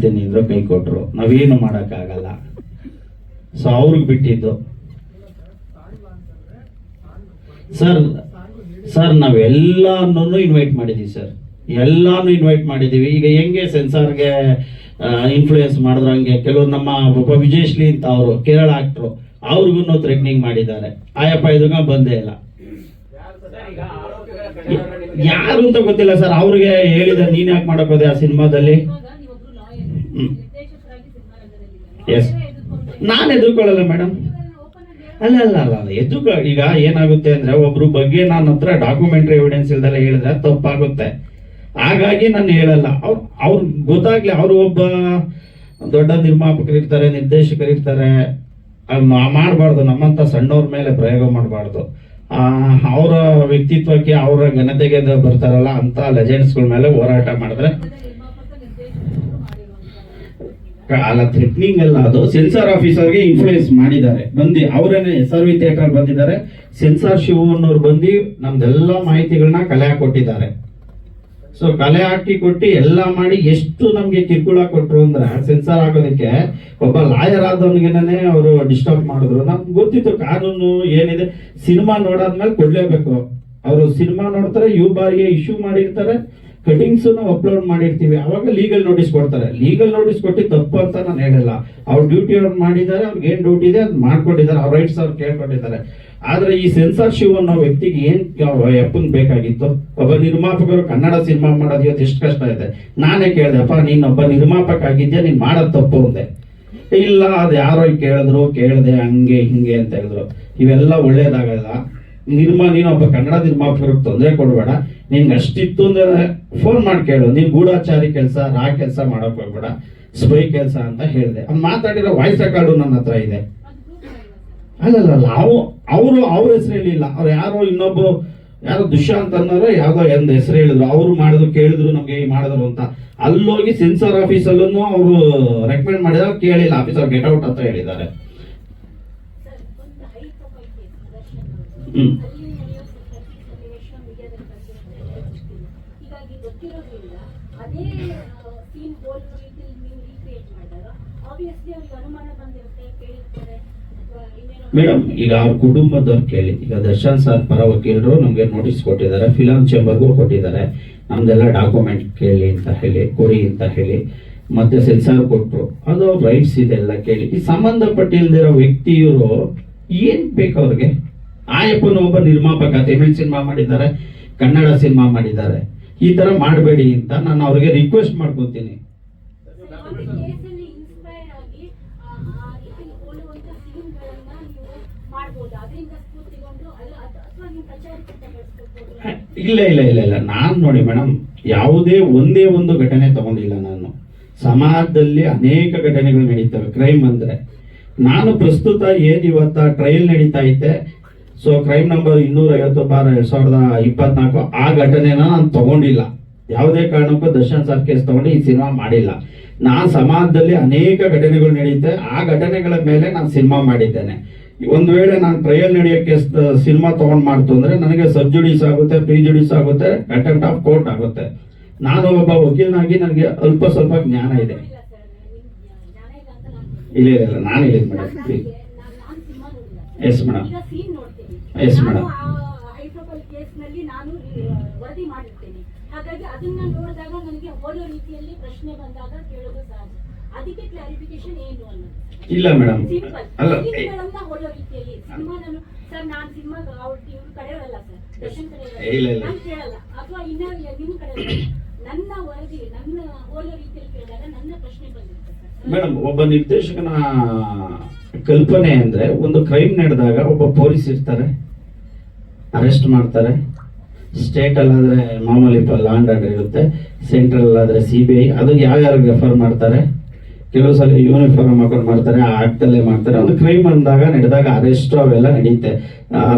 S11: ಅಂದ್ರು ಕೈ ಕೊಟ್ರು, ನಾವೇನು ಮಾಡೋಕ್ಕಾಗಲ್ಲ. ಸೊ ಅವ್ರಿಗೆ ಬಿಟ್ಟಿದ್ದು ಸರ್ ನಾವೆಲ್ಲಾನು ಇನ್ವೈಟ್ ಮಾಡಿದೀವಿ ಸರ್, ಎಲ್ಲಾನು ಇನ್ವೈಟ್ ಮಾಡಿದೀವಿ. ಈಗ ಹೆಂಗೆ ಸೆನ್ಸಾರ್ಗೆ ಇನ್ಫ್ಲೂಯೆನ್ಸ್ ಮಾಡಿದ್ರು ಹಂಗೆ ಕೆಲವರು ನಮ್ಮ ಒಬ್ಬ ವಿಜಯಶ್ರೀ ಅಂತ ಅವರು ಕೇರಳ ಆಕ್ಟ್ರು, ಅವ್ರಿಗೂ ಥ್ರೆಟ್ನಿಂಗ್ ಮಾಡಿದ್ದಾರೆ. ಆಯಪ್ಪ ಇದ್ರಾಗ ಬಂದೇ ಇಲ್ಲ. ಯಾರು ಅಂತ ಗೊತ್ತಿಲ್ಲ ಸರ್, ಅವ್ರಿಗೆ ಹೇಳಿದ ನೀನ್ ಯಾಕೆ ಮಾಡಕ್ ಹೋದೆ ಆ ಸಿನಿಮಾದಲ್ಲಿ? ಎಸ್, ನಾನು ಎದುರ್ಕೊಳ್ಳಲ್ಲ ಮೇಡಮ್. ಅಲ್ಲ ಈಗ ಏನಾಗುತ್ತೆ ಅಂದ್ರೆ ಒಬ್ರು ಬಗ್ಗೆ ನನ್ನ ಹತ್ರ ಡಾಕ್ಯುಮೆಂಟ್ರಿ ಎವಿಡೆನ್ಸ್ ಇಲ್ದಲ್ಲ ಹೇಳಿದ್ರೆ ತಪ್ಪಾಗುತ್ತೆ. ಹಾಗಾಗಿ ನಾನು ಹೇಳಲ್ಲ. ಅವ್ರು ಗೊತ್ತಾಗ್ಲಿ, ಅವರು ಒಬ್ಬ ದೊಡ್ಡ ನಿರ್ಮಾಪಕರು ಇರ್ತಾರೆ, ನಿರ್ದೇಶಕರು ಇರ್ತಾರೆ, ಮಾಡಬಾರ್ದು. ನಮ್ಮಂತ ಸಣ್ಣವ್ರ ಮೇಲೆ ಪ್ರಯೋಗ ಮಾಡಬಾರ್ದು. ಅವರ ವ್ಯಕ್ತಿತ್ವಕ್ಕೆ, ಅವರ ಘನತೆಗೆ ಬರ್ತಾರಲ್ಲ ಅಂತ ಲೆಜೆಂಡ್ಸ್ಗಳ ಮೇಲೆ ಹೋರಾಟ ಮಾಡಿದ್ರೆ ಅಲ್ಲ, ಥ್ರೆಟ್ನಿಂಗ್ ಅಲ್ಲ, ಅದು ಸೆನ್ಸಾರ್ ಆಫೀಸರ್ಗೆ ಇನ್ಫ್ಲೂಯೆನ್ಸ್ ಮಾಡಿದ್ದಾರೆ. ಬಂದು ಅವರೇನೆ SRV ಥಿಯೇಟರ್ ಬಂದಿದ್ದಾರೆ, ಸೆನ್ಸಾರ್ ಶಿವಣ್ಣವ್ರು ಬಂದು ನಮ್ದೆಲ್ಲ ಮಾಹಿತಿಗಳನ್ನ ಕಲೆ ಹಾಕೊಟ್ಟಿದ್ದಾರೆ. ಸೊ ಕಲೆ ಹಾಕಿ ಕೊಟ್ಟು ಎಲ್ಲ ಮಾಡಿ ಎಷ್ಟು ನಮ್ಗೆ ಕಿರುಕುಳ ಕೊಟ್ರು ಅಂದ್ರೆ, ಸೆನ್ಸಾರ್ ಹಾಕೋದಕ್ಕೆ ಒಬ್ಬ ಲಾಯರ್ ಆದವನಿಗೆನೇ ಅವರು ಡಿಸ್ಟರ್ಬ್ ಮಾಡಿದ್ರು. ನಮ್ಗೆ ಗೊತ್ತಿತ್ತು ಕಾನೂನು ಏನಿದೆ, ಸಿನಿಮಾ ನೋಡಾದ್ಮೇಲೆ ಕೊಡ್ಲೇಬೇಕು. ಅವರು ಸಿನಿಮಾ ನೋಡ್ತಾರೆ, ಬಾರಿಗೆ ಇಶ್ಯೂ ಮಾಡಿರ್ತಾರೆ, ಕಟಿಂಗ್ಸ್ ಅಪ್ಲೋಡ್ ಮಾಡಿರ್ತೀವಿ, ಅವಾಗ ಲೀಗಲ್ ನೋಟಿಸ್ ಕೊಡ್ತಾರೆ. ಲೀಗಲ್ ನೋಟಿಸ್ ಕೊಟ್ಟು ತಪ್ಪು ಅಂತ ನಾನು ಹೇಳಲ್ಲ. ಅವ್ರ ಡ್ಯೂಟಿ ಅವ್ರು ಮಾಡಿದ್ದಾರೆ, ಅವ್ರಿಗೆ ಏನ್ ಡ್ಯೂಟಿ ಇದೆ ಅದು ಮಾಡ್ಕೊಂಡಿದ್ದಾರೆ, ಅವ್ರ ರೈಟ್ಸ್ ಅವ್ರು ಕೇಳ್ಕೊಂಡಿದ್ದಾರೆ. ಆದ್ರೆ ಈ ಸೆನ್ಸಾರ್ ಶಿವ್ ಅನ್ನೋ ವ್ಯಕ್ತಿಗೆ ಏನ್ ಎಪ್ಪನ್ ಬೇಕಾಗಿತ್ತು? ಒಬ್ಬ ನಿರ್ಮಾಪಕರು ಕನ್ನಡ ಸಿನಿಮಾ ಮಾಡೋದು ಇವತ್ತು ಎಷ್ಟು ಕಷ್ಟ ಇದೆ. ನಾನೇ ಕೇಳಿದೆ, ಅಪ್ಪ ನೀನೊಬ್ಬ ನಿರ್ಮಾಪಕ ಆಗಿದ್ಯಾ, ನೀನ್ ಮಾಡೋದ್ ತಪ್ಪು ಅಂದೆ. ಇಲ್ಲ, ಅದು ಯಾರೋ ಕೇಳಿದೆ ಹಂಗೆ ಹಿಂಗೆ ಅಂತ ಹೇಳಿದ್ರು. ಇವೆಲ್ಲ ಒಳ್ಳೇದಾಗಲ್ಲ. ನೀನೊಬ್ಬ ಕನ್ನಡ ನಿರ್ಮಾಪಕರಿಗೆ ತೊಂದರೆ ಕೊಡ್ಬೇಡ. ನಿನ್ಗೆ ಅಷ್ಟಿತ್ತು ಅಂದ್ರೆ ಫೋನ್ ಮಾಡಿ ಕೇಳು. ನೀನ್ ಗೂಢಾಚಾರಿ ಕೆಲಸ, ಕೆಲಸ ಮಾಡಕ್ ಹೋಗ್ಬೇಡ, ಸ್ಪೈ ಕೆಲಸ ಅಂತ ಹೇಳಿದೆ. ಅವ್ನು ಮಾತಾಡಿರೋ ವಾಯ್ಸ್ ರೆಕಾರ್ಡು ನನ್ನ ಹತ್ರ ಇದೆ. ಅಲ್ಲಲ್ಲ, ಅವ್ರ ಹೆಸರು ಹೇಳಿಲ್ಲ. ಅವ್ರು ಯಾರೋ ದುಷ್ಯಂತ್ ಅನ್ನೋರು ಯಾವ್ದೋ ಒಂದು ಹೆಸರು ಹೇಳಿದ್ರು. ಅವ್ರು ಮಾಡಿದ್ರು, ಕೇಳಿದ್ರು ನಮ್ಗೆ ಮಾಡಿದ್ರು ಅಂತ. ಅಲ್ಲೋಗಿ ಸೆನ್ಸಾರ್ ಆಫೀಸಲ್ಲೂ ಅವರು ರೆಕಮೆಂಡ್ ಮಾಡಿದ್ರೆ ಕೇಳಿಲ್ಲ, ಆಫೀಸರ್ ಗೆಟ್ ಔಟ್ ಅಂತ ಹೇಳಿದ್ದಾರೆ. ಮೇಡಮ್, ಈಗ ಅವ್ರ ಕುಟುಂಬದವ್ರು ಕೇಳಿ. ಈಗ ದರ್ಶನ್ ಸರ್ ಪರ ವಕೀಲರು ನಮ್ಗೆ ನೋಟಿಸ್ ಕೊಟ್ಟಿದ್ದಾರೆ, ಫಿಲಂ ಚೇಂಬರ್ಗೂ ಕೊಟ್ಟಿದ್ದಾರೆ. ನಮ್ದೆಲ್ಲ ಡಾಕ್ಯುಮೆಂಟ್ ಕೇಳಿ ಅಂತ ಹೇಳಿ, ಕೊಡಿ ಅಂತ ಹೇಳಿ, ಮತ್ತೆ ಸೆನ್ಸಾರ್ ಕೊಟ್ರು. ಅದು ಅವ್ರ ರೈಟ್ಸ್ ಇದೆ, ಎಲ್ಲ ಕೇಳಿ. ಈ ಸಂಬಂಧಪಟ್ಟಿಲ್ದಿರೋ ವ್ಯಕ್ತಿಯವರು ಏನ್ ಬೇಕು ಅವ್ರಿಗೆ? ಆಯಪ್ಪನ ಒಬ್ಬ ನಿರ್ಮಾಪಕ, ತಮಿಳ್ ಸಿನಿಮಾ ಮಾಡಿದ್ದಾರೆ, ಕನ್ನಡ ಸಿನಿಮಾ ಮಾಡಿದ್ದಾರೆ. ಈ ತರ ಮಾಡಬೇಡಿ ಅಂತ ನಾನು ಅವ್ರಿಗೆ ರಿಕ್ವೆಸ್ಟ್ ಮಾಡ್ಕೊತೀನಿ. ಇಲ್ಲ, ನಾನ್ ನೋಡಿ ಮೇಡಮ್, ಯಾವುದೇ ಒಂದೇ ಒಂದು ಘಟನೆ ತಗೊಂಡಿಲ್ಲ ನಾನು. ಸಮಾಜದಲ್ಲಿ ಅನೇಕ ಘಟನೆಗಳು ನಡೀತವೆ ಕ್ರೈಮ್ ಅಂದ್ರೆ. ನಾನು ಪ್ರಸ್ತುತ ಏನ್ ಇವತ್ತ ಟ್ರಯಲ್ ನಡೀತಾ ಐತೆ, ಸೊ ಕ್ರೈಮ್ ನಂಬರ್ 250/2024 ಆ ಘಟನೆನ ನಾನು ತಗೊಂಡಿಲ್ಲ. ಯಾವುದೇ ಕಾರಣಕ್ಕೂ ದರ್ಶನ್ ಸರ್ ಕೇಸ್ ತಗೊಂಡು ಈ ಸಿನಿಮಾ ಮಾಡಿಲ್ಲ. ನಾನ್ ಸಮಾಜದಲ್ಲಿ ಅನೇಕ ಘಟನೆಗಳು ನಡೀತೆ, ಆ ಘಟನೆಗಳ ಮೇಲೆ ನಾನು ಸಿನಿಮಾ ಮಾಡಿದ್ದೇನೆ. ಒಂದ್ ವೇಳೆ ನಾನು ಟ್ರಯಲ್ ನಡೆಯೋಕೆ ಸಿನಿಮಾ ತಗೊಂಡ್ ಮಾಡ್ತು ಅಂದ್ರೆ ನನಗೆ ಸಬ್ಜುಡಿಸ್ ಆಗುತ್ತೆ, ಪ್ರಿಜುಡಿಸ್ ಆಗುತ್ತೆ, ಕಂಟೆಂಪ್ಟ್ ಆಫ್ ಕೋರ್ಟ್ ಆಗುತ್ತೆ. ನಾನು ಒಬ್ಬ ವಕೀಲನಾಗಿ ನನಗೆ ಅಲ್ಪ ಸ್ವಲ್ಪ ಜ್ಞಾನ ಇದೆ. ಇಲ್ಲ, ನಾನು ಹೇಳಿದ್ madam. Yes madam, yes madam.
S13: ಹಾಗಾಗಿ ಅದನ್ನ ನೋಡಿದಾಗ ನನಗೆ ಹೋಲೋ ರೀತಿಯಲ್ಲಿ ಪ್ರಶ್ನೆ ಬಂದಾಗ ಕೇಳೋದು ಸಹಜ. ಅದಕ್ಕೆ ಕ್ಲಾರಿಫಿಕೇಶನ್ ಏನು ಅನ್ನೋದು.
S11: ಇಲ್ಲ ಮೇಡಮ್, ಅಲ್ಲ
S13: ಹೋಲೋ ರೀತಿಯಲ್ಲಿ ಸಿನಿಮಾ ಸರ್, ನಾನು ಸಿನಿಮಾ ಅವ್ರ ಕಡೆಯವರಲ್ಲ ಸರ್,
S11: ಇಲ್ಲ
S13: ನಾನು ಕೇಳಲ್ಲ, ಅಥವಾ ಇನ್ನ ನಿಮ್ ಕಡೆ ನನ್ನ ವರದಿ ನನ್ನ ಹೋಲೋ ರೀತಿಯಲ್ಲಿ ಕೇಳಿದಾಗ ನನ್ನ ಪ್ರಶ್ನೆ ಬಂದಿರುತ್ತೆ ಸರ್.
S11: ಮೇಡಮ್, ಒಬ್ಬ ನಿರ್ದೇಶಕನ ಕಲ್ಪನೆ ಅಂದ್ರೆ ಒಂದು ಕ್ರೈಮ್ ನಡೆದಾಗ ಒಬ್ಬ ಪೊಲೀಸ್ ಇರ್ತಾರೆ, ಅರೆಸ್ಟ್ ಮಾಡ್ತಾರೆ. ಸ್ಟೇಟ್ ಅಲ್ಲಾದ್ರೆ ಮಾಮೂಲಿ ಲಾ ಅಂಡ್ ಆರ್ಡರ್ ಇರುತ್ತೆ, ಸೆಂಟ್ರಲ್ ಆದ್ರೆ CBI. ಅದು ಯಾರ್ಯಾರಿಗೆ ರೆಫರ್ ಮಾಡ್ತಾರೆ, ಕೆಲವು ಸಲ ಯೂನಿಫಾರ್ಮ್ ಹಾಕೊಂಡು ಮಾಡ್ತಾರೆ, ಆಗ್ತಲ್ಲೇ ಮಾಡ್ತಾರೆ. ಒಂದು ಕ್ರೈಮ್ ಅಂದಾಗ ನಡೆದಾಗ ಅರೆಸ್ಟ್ ಅವೆಲ್ಲ ನಡೆಯುತ್ತೆ.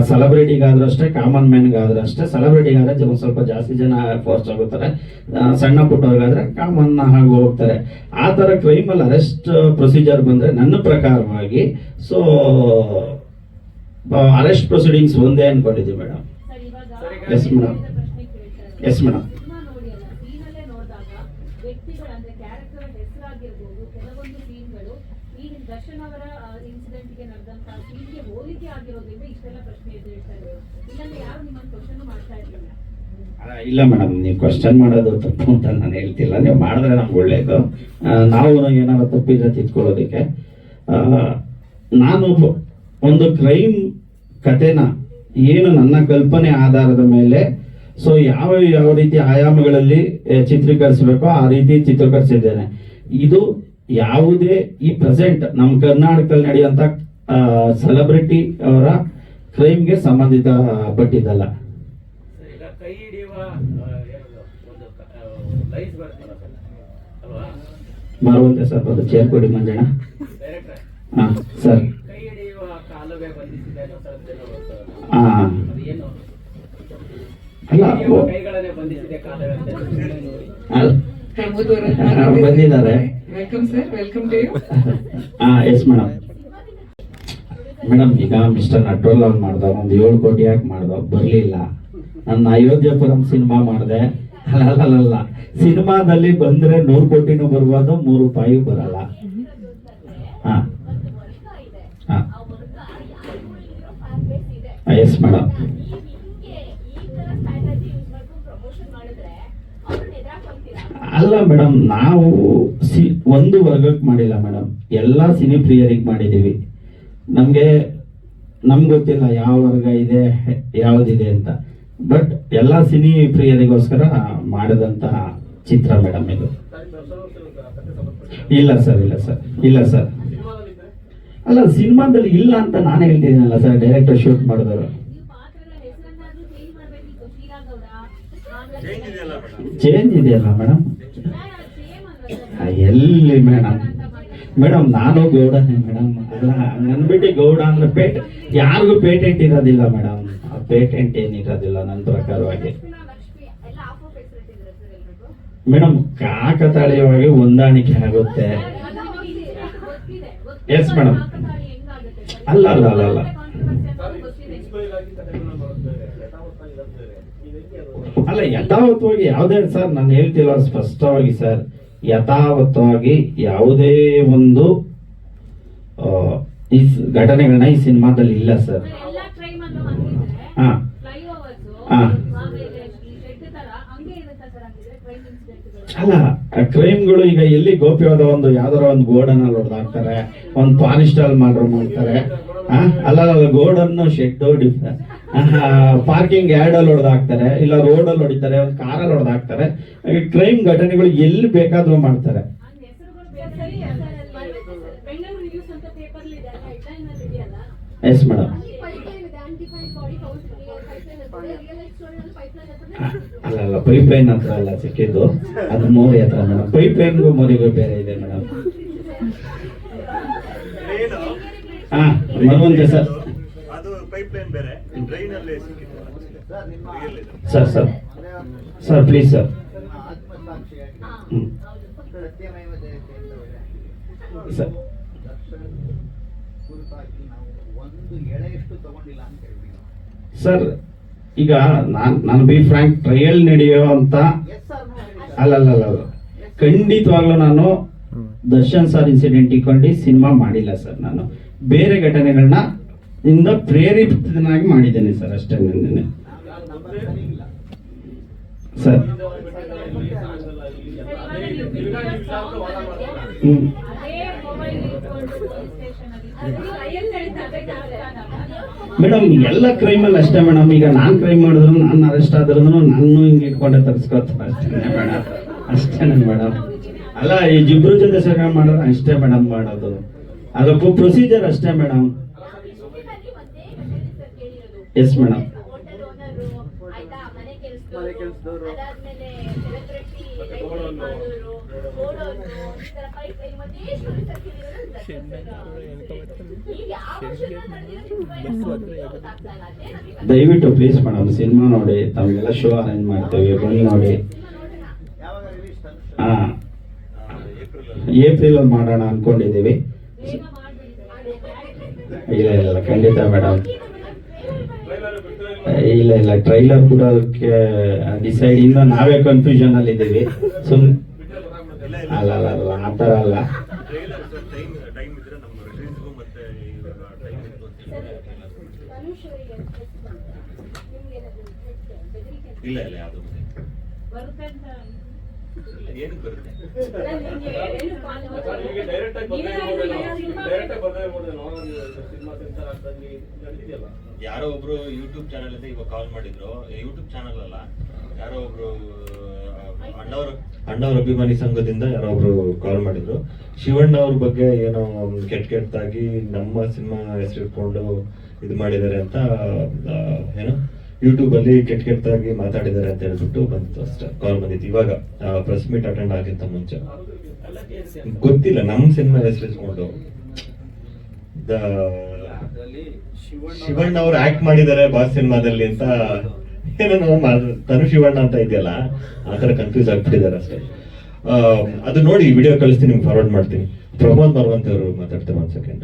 S11: ಸೆಲೆಬ್ರಿಟಿಗಾದ್ರೂ ಅಷ್ಟೇ, ಕಾಮನ್ ಮ್ಯಾನ್ಗಾದ್ರೂ ಅಷ್ಟೇ. ಸೆಲೆಬ್ರಿಟಿಗಾದ್ರೆ ಒಂದು ಸ್ವಲ್ಪ ಜಾಸ್ತಿ ಜನ ಫೋರ್ಸ್ ಆಗುತ್ತಾರೆ, ಸಣ್ಣ ಪುಟ್ಟವ್ರಿಗಾದ್ರೆ ಕಾಮನ್ ಆಗಿ ಹೋಗ್ತಾರೆ. ಆ ಥರ ಕ್ರೈಮಲ್ಲಿ ಅರೆಸ್ಟ್ ಪ್ರೊಸೀಜರ್ ಬಂದರೆ ನನ್ನ ಪ್ರಕಾರವಾಗಿ ಅರೆಸ್ಟ್ ಪ್ರೊಸೀಡಿಂಗ್ಸ್ ಒಂದೇ ಅನ್ಕೊಂಡಿದ್ದೀವಿ ಮೇಡಮ್.
S13: ಸರ್, ಇವಾಗ
S11: ಎಸ್ ಮೇಡಮ್,
S13: ಪ್ರಶ್ನೆ ಕೇಳ್ತಾರೆ.
S11: Yes madam.
S13: ಸಿನಿಮಾ ನೋಡಿ ಅಲ್ಲ, ಸೀನಲ್ಲೇ ನೋಡಿದಾಗ ವ್ಯಕ್ತಿಗಳು ಅಂದ್ರೆ ಕ್ಯಾರೆಕ್ಟರ್ ಹೆಸರಾಗಿರ್ಬೋದು, ಕೆಲವೊಂದು ಸೀನ್ಗಳು ಈ ದರ್ಶನ್ ಅವರ ಇನ್ಸಿಡೆಂಟ್ಗೆ ನಡೆದಂತ ಸೀನ್ಗೆ ಹೋಲಿಕೆ ಆಗಿರೋದ್ರಿಂದ ಇಷ್ಟೆಲ್ಲ ಪ್ರಶ್ನೆ ಎದುರಿಸ್ತಾರೆ. ಇಲ್ಲಾಂದ್ರೆ ಯಾರು ನಿಮ್ಮನ್ನು ಕ್ವಶನ್ ಮಾಡ್ತಾ ಇರಲಿಲ್ಲ.
S11: ಇಲ್ಲ ಮೇಡಮ್, ನೀವು ಕ್ವಶನ್ ಮಾಡೋದು ತಪ್ಪು ಅಂತ ನಾನು ಹೇಳ್ತಿಲ್ಲ. ನೀವು ಮಾಡಿದ್ರೆ ನಮ್ಗೆ ಒಳ್ಳೇದು. ನಾವು ಏನಾದ್ರು ತಪ್ಪಿದ್ರೆ ತಿದ್ಕೊಳ್ಳೋದಕ್ಕೆ. ನಾನು ಒಂದು ಕ್ರೈಮ್ ಕಥೆನ ಏನು ನನ್ನ ಕಲ್ಪನೆ ಆಧಾರದ ಮೇಲೆ ಯಾವ ರೀತಿ ಆಯಾಮಗಳಲ್ಲಿ ಚಿತ್ರೀಕರಿಸಬೇಕೋ ಆ ರೀತಿ ಚಿತ್ರೀಕರಿಸಿದ್ದೇನೆ. ಇದು ಯಾವುದೇ ಈ ಪ್ರೆಸೆಂಟ್ ನಮ್ಮ ಕರ್ನಾಟಕದಲ್ಲಿ ನಡೆಯುವಂತ ಸೆಲೆಬ್ರಿಟಿ ಅವರ ಕ್ರೈಮ್ಗೆ ಸಂಬಂಧಿತ ಪಟ್ಟಿದ್ದಲ್ಲ.
S12: ಈಗ ಕೈ ಹಿಡಿಯುವ ಒಂದು ಲೈನ್ಸ್ ಬರ್ತಲ್ಲ ಅಲ್ವಾ?
S11: ಮರುವಂತೆ ಸರ್, ಅದು ಚೇರ್ ಕೊಡಿ ಮಂಜಣ್ಣ.
S12: ಡೈರೆಕ್ಟರ್
S11: ಹಾ ಸರ್.
S12: ಕೈ ಹಿಡಿಯುವ ಕಾಲುವೆ ಬಂಧಿಸಿದೆ ಅನ್ನೋ ಥರದ್ದೇನೋ ಬರ್ತದೆ.
S11: ಹಾ
S12: ಅದು ಏನು?
S11: ಅಲ್ಲ,
S12: ಕೈಗಳನ್ನೇ ಬಂಧಿಸಿದೆ ಕಾಲುವೆ ಅಂತ ನೋಡಿ.
S2: ಪ್ರಮೋದ್
S11: ಬಂದಿದ್ದಾರೆ.
S2: Welcome sir, welcome to you.
S11: Yes madam. Madam, ಈಗ ಮಿಸ್ಟರ್ ನಟ್ರೋಲ್ ಅವ್ರು ಮಾಡ್ದ, ಒಂದು 7 ಕೋಟಿ ಯಾಕೆ ಮಾಡ್ದ, ಬರ್ಲಿಲ್ಲ. ನನ್ನ ಅಯೋಧ್ಯಪುರಂ ಸಿನಿಮಾ ಮಾಡಿದೆ. ಅಲ್ಲ, ಸಿನಿಮಾದಲ್ಲಿ ಬಂದ್ರೆ 100 ಕೋಟಿನೂ ಬರ್ಬೋದು, 3 ರೂಪಾಯಿ ಬರಲ್ಲ. ಹಾ ಹಾ ಎಸ್ ಮೇಡಮ್. ಅಲ್ಲ ಮೇಡಮ್, ನಾವು ಒಂದು ವರ್ಗಕ್ಕೆ ಮಾಡಿಲ್ಲ ಮೇಡಮ್, ಎಲ್ಲ ಸಿನಿ ಪ್ರಿಯರಿಗೆ ಮಾಡಿದ್ದೀವಿ. ನಮ್ಗೆ ಗೊತ್ತಿಲ್ಲ ಯಾವ ವರ್ಗ ಇದೆ ಯಾವುದಿದೆ ಅಂತ, ಬಟ್ ಎಲ್ಲ ಸಿನಿ ಪ್ರಿಯರಿಗೋಸ್ಕರ ಮಾಡಿದಂತ ಚಿತ್ರ ಮೇಡಮ್ ಇದು. ಇಲ್ಲ ಸರ್. ಅಲ್ಲ, ಸಿನಿಮಾದಲ್ಲಿ ಇಲ್ಲ ಅಂತ ನಾನು ಹೇಳ್ತಿದ್ದೀನಲ್ಲ ಸರ್, ಡೈರೆಕ್ಟರ್ ಶೂಟ್ ಮಾಡಿದವರು. ಚೇಂಜ್ ಇದೆಯಲ್ಲ ಮೇಡಮ್. ಎಲ್ಲಿ ಮೇಡಮ್ ನಾನು ಗೌಡನೇ ಮೇಡಮ್. ಅಲ್ಲ, ನನ್ಬಿಟ್ಟು ಗೌಡ ಅಂದ್ರೆ ಯಾರಿಗೂ ಪೇಟೆಂಟ್ ಇರೋದಿಲ್ಲ ಮೇಡಮ್. ಪೇಟೆಂಟ್ ಏನಿರೋದಿಲ್ಲ ನನ್ನ ಪ್ರಕಾರವಾಗಿ ಮೇಡಮ್. ಕಾಕತಾಳೀಯವಾಗಿ ಹೊಂದಾಣಿಕೆ ಆಗುತ್ತೆ. Yes madam. ಅಲ್ಲ, ಯಥಾವತ್ತವಾಗಿ ಯಾವುದೇ ಸರ್, ನಾನು ಹೇಳ್ತಿಲ್ಲ ಸ್ಪಷ್ಟವಾಗಿ ಸರ್, ಯಥಾವತ್ತವಾಗಿ ಯಾವುದೇ ಒಂದು ಈ ಘಟನೆಗಳನ್ನ ಈ ಸಿನಿಮಾದಲ್ಲಿ ಇಲ್ಲ ಸರ್. ಹಾ ಹಾ ಅಲ್ಲ, ಕ್ರೈಮ್ಗಳು ಈಗ ಎಲ್ಲಿ ಗೋಪ್ಯವಾದ ಒಂದು ಯಾವ್ದಾರ ಒಂದು ಗೋಡನ್ ಅಲ್ಲಿ ಹೊಡೆದಾಕ್ತಾರೆ, ಒಂದು ಪಾಲಿಸ್ಟಾಲ್ ಮಾಡ್ತಾರೆ. ಅಲ್ಲ, ಗೋಡನ್ ಶೆಡ್ ಪಾರ್ಕಿಂಗ್ ಯಾರ್ಡ್ ಅಲ್ಲಿ ಹೊಡೆದಾಕ್ತಾರೆ, ಇಲ್ಲ ರೋಡ್ ಅಲ್ಲಿ ಹೊಡಿತಾರೆ, ಒಂದು ಕಾರಲ್ಲಿ ಹೊಡೆದಾಕ್ತಾರೆ. ಕ್ರೈಮ್ ಘಟನೆಗಳು ಎಲ್ಲಿ ಬೇಕಾದ್ರೂ ಮಾಡ್ತಾರೆ. Yes madam. ಅಲ್ಲ, ಪೈಪ್ ಲೈನ್ ಹತ್ರ ಅಲ್ಲ ಸಿಕ್ಕಿದ್ದು, ಅದು ಮೋರಿ ಹತ್ರ ಮೇಡಮ್. ಪೈಪ್ ಲೈನ್ಗೂ ಮೋರಿಗೂ ಬೇರೆ ಇದೆ ಮೇಡಮ್. ಹಾ, ಮರುವಂತೆ sir. Sir please sir. Sir, ಈಗ ನಾನು ಬಿ ಫ್ರಾಂಕ್ ಟ್ರಯಲ್ ನಡೆಯುವಂತ ಅಲ್ಲ, ಖಂಡಿತವಾಗ್ಲೂ ನಾನು ದರ್ಶನ್ ಸರ್ ಇನ್ಸಿಡೆಂಟ್ ಇಟ್ಕೊಂಡು ಸಿನಿಮಾ ಮಾಡಿಲ್ಲ ಸರ್. ನಾನು ಬೇರೆ ಘಟನೆಗಳನ್ನ ಇಂದ ಪ್ರೇರಿತನಾಗಿ ಮಾಡಿದ್ದೇನೆ ಸರ್, ಅಷ್ಟೇ. ಸರ್ ಮೇಡಮ್ ಎಲ್ಲ ಕ್ರೈಮಲ್ಲಿ ಅಷ್ಟೇ ಮೇಡಮ್. ಈಗ ನಾನು ಕ್ರೈಮ್ ಮಾಡಿದ್ರು, ನಾನು ಅರೆಸ್ಟ್ ಆದ್ರೂ ನಾನು ಹಿಂಗೆ ಇಟ್ಕೊಂಡೆ ತರಿಸ್ಕೊತಾರೆ ಅಷ್ಟೇ ಮೇಡಮ್. ಅಷ್ಟೇನೆ ಮೇಡಮ್. ಅಲ್ಲ ಈ ಇಬ್ರು ಜೊತೆ ಸೇರ್ಕೊಂಡು ಮಾಡಿದ್ರೆ ಅಷ್ಟೇ ಮೇಡಮ್ ಮಾಡೋದು. ಅದಕ್ಕೂ ಪ್ರೊಸೀಜರ್ ಅಷ್ಟೇ ಮೇಡಮ್. Yes madam. ದಯವಿಟ್ಟು ಪ್ಲೀಸ್ ಮೇಡಮ್ ಸಿನಿಮಾ ನೋಡಿ, ತಾವೆಲ್ಲ ಶೋ ಅರೇಂಜ್ ಮಾಡ್ತೇವೆ, ಬಂದು ನೋಡಿ. ಏಪ್ರಿಲ್ ಅಲ್ಲಿ ಮಾಡೋಣ ಅನ್ಕೊಂಡಿದ್ದೀವಿ. ಇಲ್ಲ ಖಂಡಿತ ಮೇಡಮ್. ಇಲ್ಲ ಟ್ರೈಲರ್ ಕೂಡ ಅದಕ್ಕೆ ಡಿಸೈಡ್, ಇನ್ನು ನಾವೇ ಕನ್ಫ್ಯೂಷನ್ ಅಲ್ಲಿ ಇದ್ದೀವಿ. ಅಲ್ಲ ಆ ಥರ ಅಲ್ಲ.
S10: ಇಲ್ಲ ಯಾವುದು ಏನಕ್ಕೆ ಬರುತ್ತೆ? ಯಾರೋ ಒಬ್ರು ಯೂಟ್ಯೂಬ್ ಚಾನಲ್ ಇಂದ ಇವಾಗ ಕಾಲ್ ಮಾಡಿದ್ರು. ಯೂಟ್ಯೂಬ್ ಚಾನಲ್ ಅಲ್ಲ, ಯಾರೋ ಒಬ್ರು ಅಣ್ಣವ್ರ ಅಭಿಮಾನಿ ಸಂಘದಿಂದ ಯಾರೋ ಒಬ್ರು ಕಾಲ್ ಮಾಡಿದ್ರು. ಶಿವಣ್ಣ ಅವ್ರ ಬಗ್ಗೆ ಏನೋ ಕೆಟ್ಟದಾಗಿ ನಮ್ಮ ಸಿನಿಮಾ ಹೆಸರಿಟ್ಕೊಂಡು ಇದು ಮಾಡಿದ್ದಾರೆ ಅಂತ, ಏನೋ ಯೂಟ್ಯೂಬ್ ಅಲ್ಲಿ ಕೆಟ್ಟದಾಗಿ ಮಾತಾಡಿದ್ದಾರೆ ಅಂತ ಹೇಳ್ಬಿಟ್ಟು ಬಂತು ಅಷ್ಟೇ. ಕಾಲ್ ಬಂದಿತ್ತು ಇವಾಗ ಪ್ರೆಸ್ ಮೀಟ್ ಅಟೆಂಡ್ ಆಗಿತ್ತ ಮುಂಚೆ. ಗೊತ್ತಿಲ್ಲ, ನಮ್ಮ ಸಿನಿಮಾ ಹೆಸರಿಸ್ಕೊಂಡು ಶಿವಣ್ಣ ಅವ್ರು ಆಕ್ಟ್ ಮಾಡಿದ್ದಾರೆ ಬಾಸ್ ಸಿನಿಮಾದಲ್ಲಿ ಅಂತ ಏನೋ ತನು ಶಿವಣ್ಣ ಅಂತ ಇದೆಯಲ್ಲ, ಆತರ ಕನ್ಫ್ಯೂಸ್ ಆಗ್ಬಿಟ್ಟಿದ್ದಾರೆ ಅಷ್ಟೇ. ಅದು ನೋಡಿ ವಿಡಿಯೋ ಕಳಿಸ್ತೀನಿ, ನಿಮ್ಗೆ ಫಾರ್ವರ್ಡ್ ಮಾಡ್ತೀನಿ. ಪ್ರಮೋದ್ ಮರವಂತಿ ಅವರು ಮಾತಾಡ್ತಾರೆ, ಒಂದ್ ಸೆಕೆಂಡ್.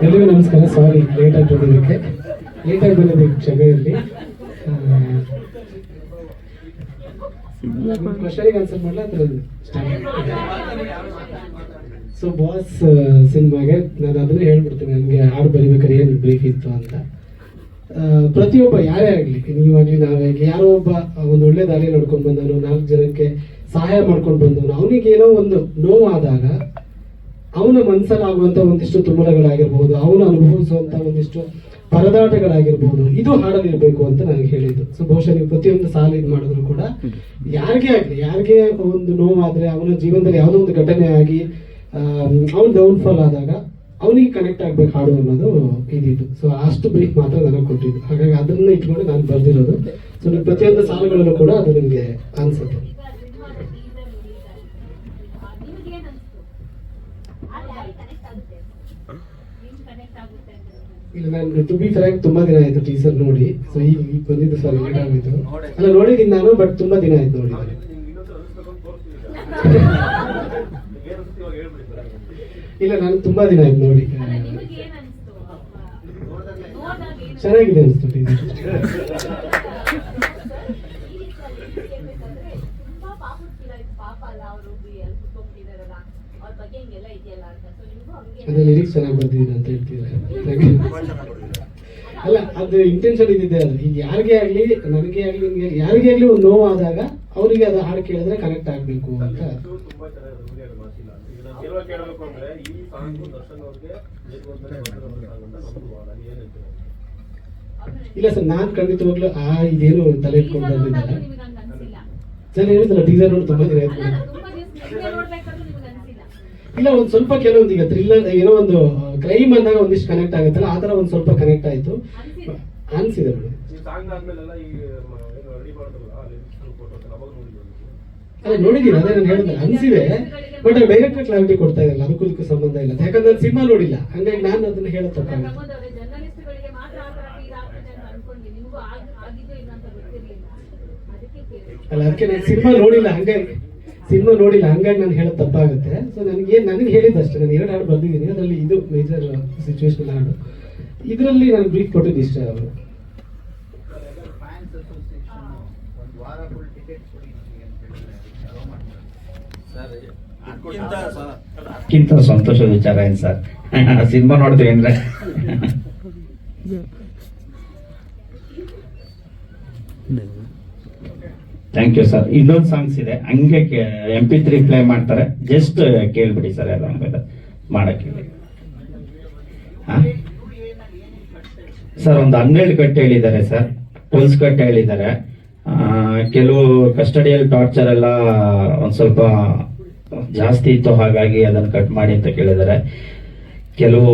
S14: ಎಲ್ರಿಗೂ ನಮಸ್ಕಾರ. ಸಾರಿ ಲೇಟಾಗಿ ಬಂದಿದ್ದಕ್ಕೆ ಕ್ಷಮೆ ಇರಲಿ. ಕ್ವಶನಿಗೆ ಆನ್ಸರ್ ಮಾಡಲ ಅಥವಾ ಸೊ ಬಾಸ್ ಸಿನಿಮಾಗೆ ನಾನು ಅದನ್ನೇ ಹೇಳ್ಬಿಡ್ತೀನಿ. ನನಗೆ ಹಾಡು ಬರಿಬೇಕಾದ್ರೆ ಏನು ಬ್ರೀಫ್ ಇತ್ತು ಅಂತ. ಪ್ರತಿಯೊಬ್ಬ ಯಾರೇ ಆಗಲಿ, ನೀವಾಗಲಿ ನಾವಾಗಲಿ, ಯಾರೋ ಒಬ್ಬ ಒಂದು ಒಳ್ಳೆ ದಾರಿಯಲ್ಲಿ ನೋಡ್ಕೊಂಡು ಬಂದವನು, 4 ಜನಕ್ಕೆ ಸಹಾಯ ಮಾಡ್ಕೊಂಡು ಬಂದವನು, ಅವನಿಗೆ ಏನೋ ಒಂದು ನೋವಾದಾಗ ಅವನ ಮನಸ್ಸಲ್ಲಿ ಆಗುವಂತ ಒಂದಿಷ್ಟು ತುಮುಲಗಳಾಗಿರ್ಬೋದು, ಅವನು ಅನುಭವಿಸುವಂತ ಒಂದಿಷ್ಟು ಪರದಾಟಗಳಾಗಿರ್ಬೋದು, ಇದು ಹಾಡಲಿರ್ಬೇಕು ಅಂತ ನನಗೆ ಹೇಳಿದ್ದು. ಸೊ ಬಹುಶಃ ನೀವು ಪ್ರತಿಯೊಂದು ಸಾಲ ಇದು ಮಾಡಿದ್ರು ಕೂಡ ಯಾರಿಗೇ ಆಗಲಿ, ಯಾರಿಗೆ ಒಂದು ನೋವಾದ್ರೆ, ಅವನ ಜೀವನದಲ್ಲಿ ಯಾವುದೋ ಒಂದು ಘಟನೆ ಆಗಿ ಅವನು ಡೌನ್ಫಾಲ್ ಆದಾಗ ಅವನಿಗೆ ಕನೆಕ್ಟ್ ಆಗ್ಬೇಕು ಹಾಡು ಅನ್ನೋದು ಇದಿದ್ದು. ಸೊ ಅಷ್ಟು ಬ್ರೀಫ್ ಮಾತ್ರ ನನಗೆ ಕೊಟ್ಟಿದ್ದು. ಹಾಗಾಗಿ ಅದನ್ನ ಇಟ್ಕೊಂಡು ನಾನು ಬರ್ದಿರೋದು. ಸೊ ನೀವು ಪ್ರತಿಯೊಂದು ಸಾಲುಗಳಲ್ಲೂ ಕೂಡ ಅದು ನಿಮಗೆ ಅನ್ಸುತ್ತೆ. ಇಲ್ಲ, ನಾನು ಟು ಬಿ ಫ್ರ್ಯಾಂಕ್ ತುಂಬಾ ದಿನ ಆಯ್ತು ಟೀಸರ್ ನೋಡಿ. ಸೊ ಈಗ ಬಂದಿದ್ದು ಸಾರಿ ಲೇಟ್ ಆಗೋಯ್ತು. ಅಲ್ಲ ನೋಡಿದ್ದೀನಿ ನಾನು, ಬಟ್ ತುಂಬಾ ದಿನ ಆಯ್ತು ನೋಡಿ. ಇಲ್ಲ, ನಾನು ತುಂಬಾ ದಿನ ಆಯ್ತು ನೋಡಿ. ಚೆನ್ನಾಗಿದೆ ಅನಿಸ್ತು ಟೀಸರ್. ಅದೇ ಲಿರಿಕ್ಸ್ ಚೆನ್ನಾಗಿ ಬರ್ತಿದ್ದೀನಿ ಅಂತ ಹೇಳ್ತಿದ್ರೆ. ಅಲ್ಲ, ಅದು ಇಂಟೆನ್ಷನ್ ಇದ್ದಿದೆ. ಅದು ಈಗ ಯಾರಿಗೇ ಆಗ್ಲಿ, ನನಗೆ ಆಗ್ಲಿ, ನಿಮ್ಗೆ ಯಾರಿಗೇ ಆಗ್ಲಿ ಒಂದು ನೋವು ಆದಾಗ ಅವರಿಗೆ ಅದು ಹಾಡು ಕೇಳಿದ್ರೆ ಕನೆಕ್ಟ್ ಆಗ್ಬೇಕು ಅಂತ. ಇಲ್ಲ ಸರ್, ನಾನ್ ಖಂಡಿತವಾಗ್ಲೂ ಇದೇನು ತಲೆ ಇಟ್ಕೊಂಡು ಬಂದಿದ್ದಲ್ಲ. ಸರ್ ಹೇಳಿದಲ್ಲ, ಟೀಸರ್ ನೋಡಿ ತುಂಬಾ ದಿನ ಆಯ್ತು. ಇಲ್ಲ, ಒಂದ್ ಸ್ವಲ್ಪ ಕೆಲವೊಂದು ಈಗ ಥ್ರಿಲ್ಲರ್ ಏನೋ ಒಂದು ಕ್ರೈಮ್ ಅಂದಾಗ ಒಂದಿಷ್ಟು ಕನೆಕ್ಟ್ ಆಗುತ್ತಲ್ಲ, ಆತರ ಒಂದ್ ಸ್ವಲ್ಪ ಕನೆಕ್ಟ್ ಆಯ್ತು ಅನ್ಸಿದೆ ಮೇಡಮ್. ಅಲ್ಲ ನೋಡಿದೀನಿ, ಅದೇ ನಾನು ಹೇಳಿದೆ ಅನ್ಸಿದೆ. ಬಟ್ ಡೈರೆಕ್ಟ್ ಕ್ಲಾರಿಟಿ ಕೊಡ್ತಾ ಇರಲ್ಲ, ಅದಕ್ಕೂ ಸಂಬಂಧ ಇಲ್ಲ. ಯಾಕಂದ್ರೆ ನಾನು ಸಿನಿಮಾ ನೋಡಿಲ್ಲ, ಹಂಗಾಗಿ ನಾನು ಅದನ್ನ ಹೇಳೋ ತಪ್ಪಾಗುತ್ತೆ. ಅಲ್ಲ, ಅದಕ್ಕೆ ನಾನು ಸಿನಿಮಾ ನೋಡಿಲ್ಲ, ಹಂಗಾಗಿ ನಾನು ಹೇಳೋದು ತಪ್ಪಾಗುತ್ತೆ. ಸೊ ನನಗೆ ಹೇಳಿದ್ದಷ್ಟೇ. ನಾನು 2 ಹಾಡು ಬರ್ದಿದ್ದೀನಿ, ಅದರಲ್ಲಿ ಇದು ಮೇಜರ್ ಸಿಚುವೇಶನ್ ಹಾಡು. ಇದರಲ್ಲಿ ನಾನು ಬ್ರೀಫ್ ಕೊಟ್ಟಿದ್ದು ಇಷ್ಟ. ಅವರು
S11: ಅದಕ್ಕಿಂತ ಸಂತೋಷದ ವಿಚಾರ ಏನ್ ಸರ್, ಸಿನಿಮಾ ನೋಡ್ತೀವಿ ಅಂದ್ರೆ. Thank you sir. ಇನ್ನೊಂದು ಸಾಂಗ್ಸ್ ಇದೆ, ಹಂಗೆ MP3 ಪ್ಲೇ ಮಾಡ್ತಾರೆ, ಜಸ್ಟ್ ಕೇಳ್ಬಿಡಿ ಸರ್. ಎಲ್ಲ ಮಾಡಕ್ಕೆ ಸರ್ ಒಂದು 12 ಕಟ್ ಹೇಳಿದ್ದಾರೆ ಸರ್, 12 ಕಟ್ ಹೇಳಿದ್ದಾರೆ. ಕೆಲವು ಕಸ್ಟಡಿಯಲ್ ಟಾರ್ಚರ್ ಎಲ್ಲ ಒಂದು ಸ್ವಲ್ಪ ಜಾಸ್ತಿ ಇತ್ತು, ಹಾಗಾಗಿ ಅದನ್ನು ಕಟ್ ಮಾಡಿ ಅಂತ ಕೇಳಿದ್ದಾರೆ. ಕೆಲವು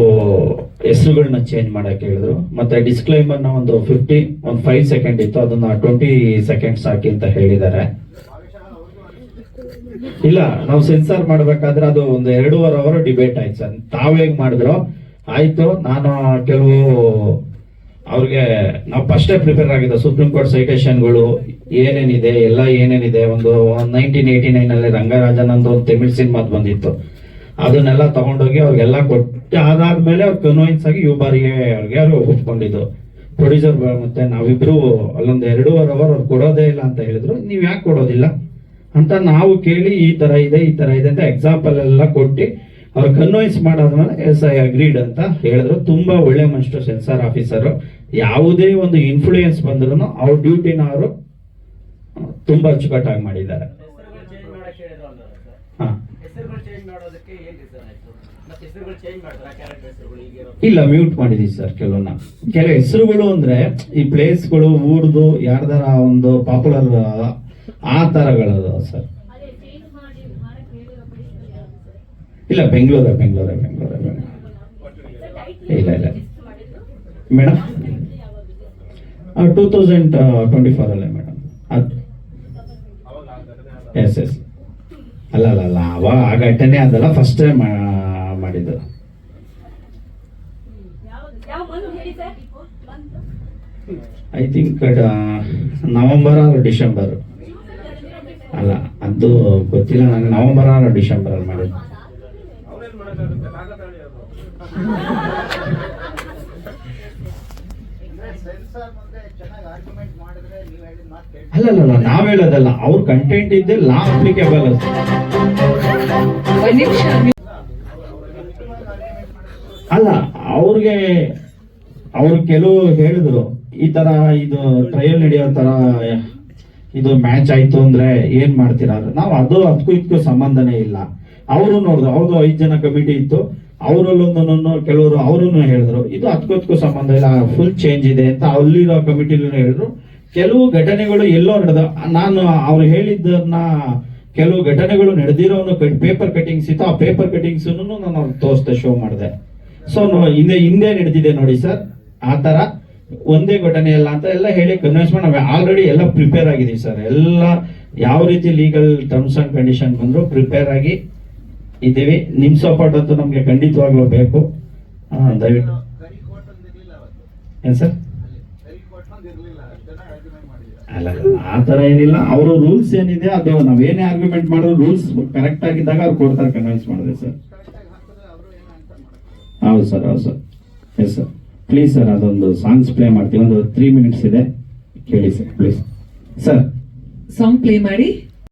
S11: ಹೆಸರುಗಳನ್ನ ಚೇಂಜ್ ಮಾಡಕ್ಕೆ ಹೇಳಿದ್ರು. ಮತ್ತೆ ಡಿಸ್ಕ್ಲೈಮರ್ನ ಒಂದು 5 ಸೆಕೆಂಡ್ ಇತ್ತು, ಅದನ್ನ 20 ಸೆಕೆಂಡ್ಸ್ ಹಾಕಿ ಅಂತ ಹೇಳಿದ್ದಾರೆ. ಇಲ್ಲ, ನಾವು ಸೆನ್ಸಾರ್ ಮಾಡ್ಬೇಕಾದ್ರೆ ಅದು ಒಂದು 2.5 ಅವರ್ ಡಿಬೇಟ್ ಆಯ್ತು ಸರ್. ತಾವ್ ಹೇಗ್ ಮಾಡಿದ್ರು ಆಯ್ತು. ನಾನು ಕೆಲವು ಅವ್ರಿಗೆ ನಾವು ಫಸ್ಟೇ ಪ್ರಿಪೇರ್ ಆಗಿದ್ದ ಸುಪ್ರೀಂ ಕೋರ್ಟ್ ಸೈಟೇಷನ್ಗಳು ಏನೇನಿದೆ ಎಲ್ಲ ಏನೇನಿದೆ. ಒಂದು 1989 ಅಲ್ಲಿ ರಂಗರಾಜನಂದು ಒಂದು ತಮಿಳ್ ಸಿನಿಮಾದ್ ಬಂದಿತ್ತು, ಅದನ್ನೆಲ್ಲ ತಗೊಂಡೋಗಿ ಅವ್ರಿಗೆಲ್ಲ ಕೊಟ್ಟು ಅದಾದ್ಮೇಲೆ ಅವ್ರು ಕನ್ವಿನ್ಸ್ ಆಗಿ ಬಾರಿಗೆ ಅವ್ರಿಗೆ ಯಾರು ಒಪ್ಕೊಂಡಿದ್ದು ಪ್ರೊಡ್ಯೂಸರ್. ಮತ್ತೆ ನಾವಿಬ್ರು ಅಲ್ಲೊಂದು 2.5 ಅವರ್ ಅವ್ರು ಕೊಡೋದೇ ಇಲ್ಲ ಅಂತ ಹೇಳಿದ್ರು. ನೀವ್ ಯಾಕೆ ಕೊಡೋದಿಲ್ಲ ಅಂತ ನಾವು ಕೇಳಿ ಈ ತರ ಇದೆ ಅಂತ ಎಕ್ಸಾಂಪಲ್ ಎಲ್ಲ ಕೊಟ್ಟು ಅವ್ರು ಕನ್ವಿನ್ಸ್ ಮಾಡಾದ್ಮೇಲೆ ಎಸ್ ಐ ಅಗ್ರೀಡ್ ಅಂತ ಹೇಳಿದ್ರು. ತುಂಬಾ ಒಳ್ಳೆ ಮನುಷ್ಯರು ಸೆನ್ಸಾರ್ ಆಫೀಸರ್. ಯಾವುದೇ ಒಂದು ಇನ್ಫ್ಲೂಯೆನ್ಸ್ ಬಂದ್ರು ಅವ್ರ ಡ್ಯೂಟಿನ ಅವರು ತುಂಬಾ ಅಚ್ಚುಕಟ್ಟಾಗಿ ಮಾಡಿದ್ದಾರೆ. ಇಲ್ಲ, ಮ್ಯೂಟ್ ಮಾಡಿದೀವಿ ಸರ್. ಕೆಲವು ಹೆಸರುಗಳು ಅಂದ್ರೆ ಈ ಪ್ಲೇಸ್ಗಳು ಊರ್ದು ಯಾರ್ದಾರ ಒಂದು ಪಾಪ್ಯುಲರ್ ಆ ತರಗಳು ಸರ್. ಇಲ್ಲ, ಬೆಂಗಳೂರೇ. ಇಲ್ಲ ಮೇಡಮ್, 2024 ಅಲ್ಲೇ ಮೇಡಮ್. ಎಸ್ ಅಲ್ಲ ಆ ಘಟನೆ ಅದಲ್ಲ, ಫಸ್ಟ್ ಟೈಮ್ ಮಾಡಿದ್ದು. I think November or December. ಅಲ್ಲ, ಅದು ಗೊತ್ತಿಲ್ಲ ನಂಗೆ. ನವೆಂಬರ್ ಆರ್ ಡಿಸೆಂಬರ್ ಅಲ್ಲಿ ಮಾಡಿದ್ದು. ಅಲ್ಲ, ನಾವ್ ಹೇಳೋದಲ್ಲ, ಅವ್ರ ಕಂಟೆಂಟ್ ಇದ್ದೆ ಲಾ ಅಪ್ಲಿಕೇಬಲ್. ಅಲ್ಲ, ಅವ್ರು ಕೆಲವು ಹೇಳಿದ್ರು ಈ ತರ ಇದು ಟ್ರಯಲ್ ನಡೆಯೋ ತರ ಇದು ಮ್ಯಾಚ್ ಆಯ್ತು ಅಂದ್ರೆ ಏನ್ ಮಾಡ್ತೀರಾ? ನಾವು ಅದಕ್ಕೂ ಇದಕ್ಕೂ ಸಂಬಂಧನೇ ಇಲ್ಲ. ಅವರು ನೋಡಿದ್ರು, ಅವ್ರದ್ದು 5 ಜನ ಕಮಿಟಿ ಇತ್ತು, ಅವರಲ್ಲೊಂದೊಂದು ಕೆಲವರು ಅವರು ಹೇಳಿದ್ರು ಇದು ಅದಕ್ಕೂ ಸಂಬಂಧ ಇಲ್ಲ, ಫುಲ್ ಚೇಂಜ್ ಇದೆ ಅಂತ ಅಲ್ಲಿರೋ ಕಮಿಟಿಲೂ ಹೇಳಿದ್ರು. ಕೆಲವು ಘಟನೆಗಳು ಎಲ್ಲೋ ನಡೆದ, ನಾನು ಅವ್ರು ಹೇಳಿದ್ದನ್ನ ಕೆಲವು ಘಟನೆಗಳು ನಡೆದಿರೋ ಪೇಪರ್ ಕಟಿಂಗ್ಸ್ ಇತ್ತು, ಆ ಪೇಪರ್ ಕಟಿಂಗ್ಸ್ ನಾನು ತೋರಿಸ್ದೆ, ಶೋ ಮಾಡಿದೆ. ಸೊ ಹಿಂದೆ ನಡೆದಿದೆ ನೋಡಿ ಸರ್, ಆ ತರ ಒಂದೇ ಘಟನೆ ಎಲ್ಲ ಅಂತ ಎಲ್ಲ ಹೇಳಿ ಕನ್ವಿನ್ಸ್ ಮಾಡಿ ನಾವು ಆಲ್ರೆಡಿ ಎಲ್ಲ ಪ್ರಿಪೇರ್ ಆಗಿದೀವಿ ಸರ್. ಎಲ್ಲ ಯಾವ ರೀತಿ ಲೀಗಲ್ ಟರ್ಮ್ಸ್ ಅಂಡ್ ಕಂಡೀಷನ್ ಬಂದ್ರು ಪ್ರಿಪೇರ್ ಆಗಿ ಇದ್ದೀವಿ. ನಿಮ್ ಸಪೋರ್ಟ್ ಅಂತೂ ನಮ್ಗೆ ಖಂಡಿತವಾಗ್ಲೂ ಬೇಕು. ದಯವಿಟ್ಟು ಏನ್ ಸರ್? ಅಲ್ಲ, ಆ ತರ ಏನಿಲ್ಲ. ಅವರು ರೂಲ್ಸ್ ಏನಿದೆ ಅದು ನಾವೇನೇ ಆರ್ಗ್ಯುಮೆಂಟ್ ಮಾಡಿದ್ರು ರೂಲ್ಸ್ ಕರೆಕ್ಟ್ ಆಗಿದ್ದಾಗ ಅವ್ರು ಕೊಡ್ತಾರೆ, ಕನ್ವಿನ್ಸ್ ಮಾಡಿದ್ರೆ ಸರ್. ಹೌದು sir. Yes sir, please sir, ಅದೊಂದು ಸಾಂಗ್ಸ್ ಪ್ಲೇ ಮಾಡ್ತೀವಿ, ಒಂದು 3 minutes ಇದೆ, ಕೇಳಿ sir please. Sir
S2: song play ಮಾಡಿ.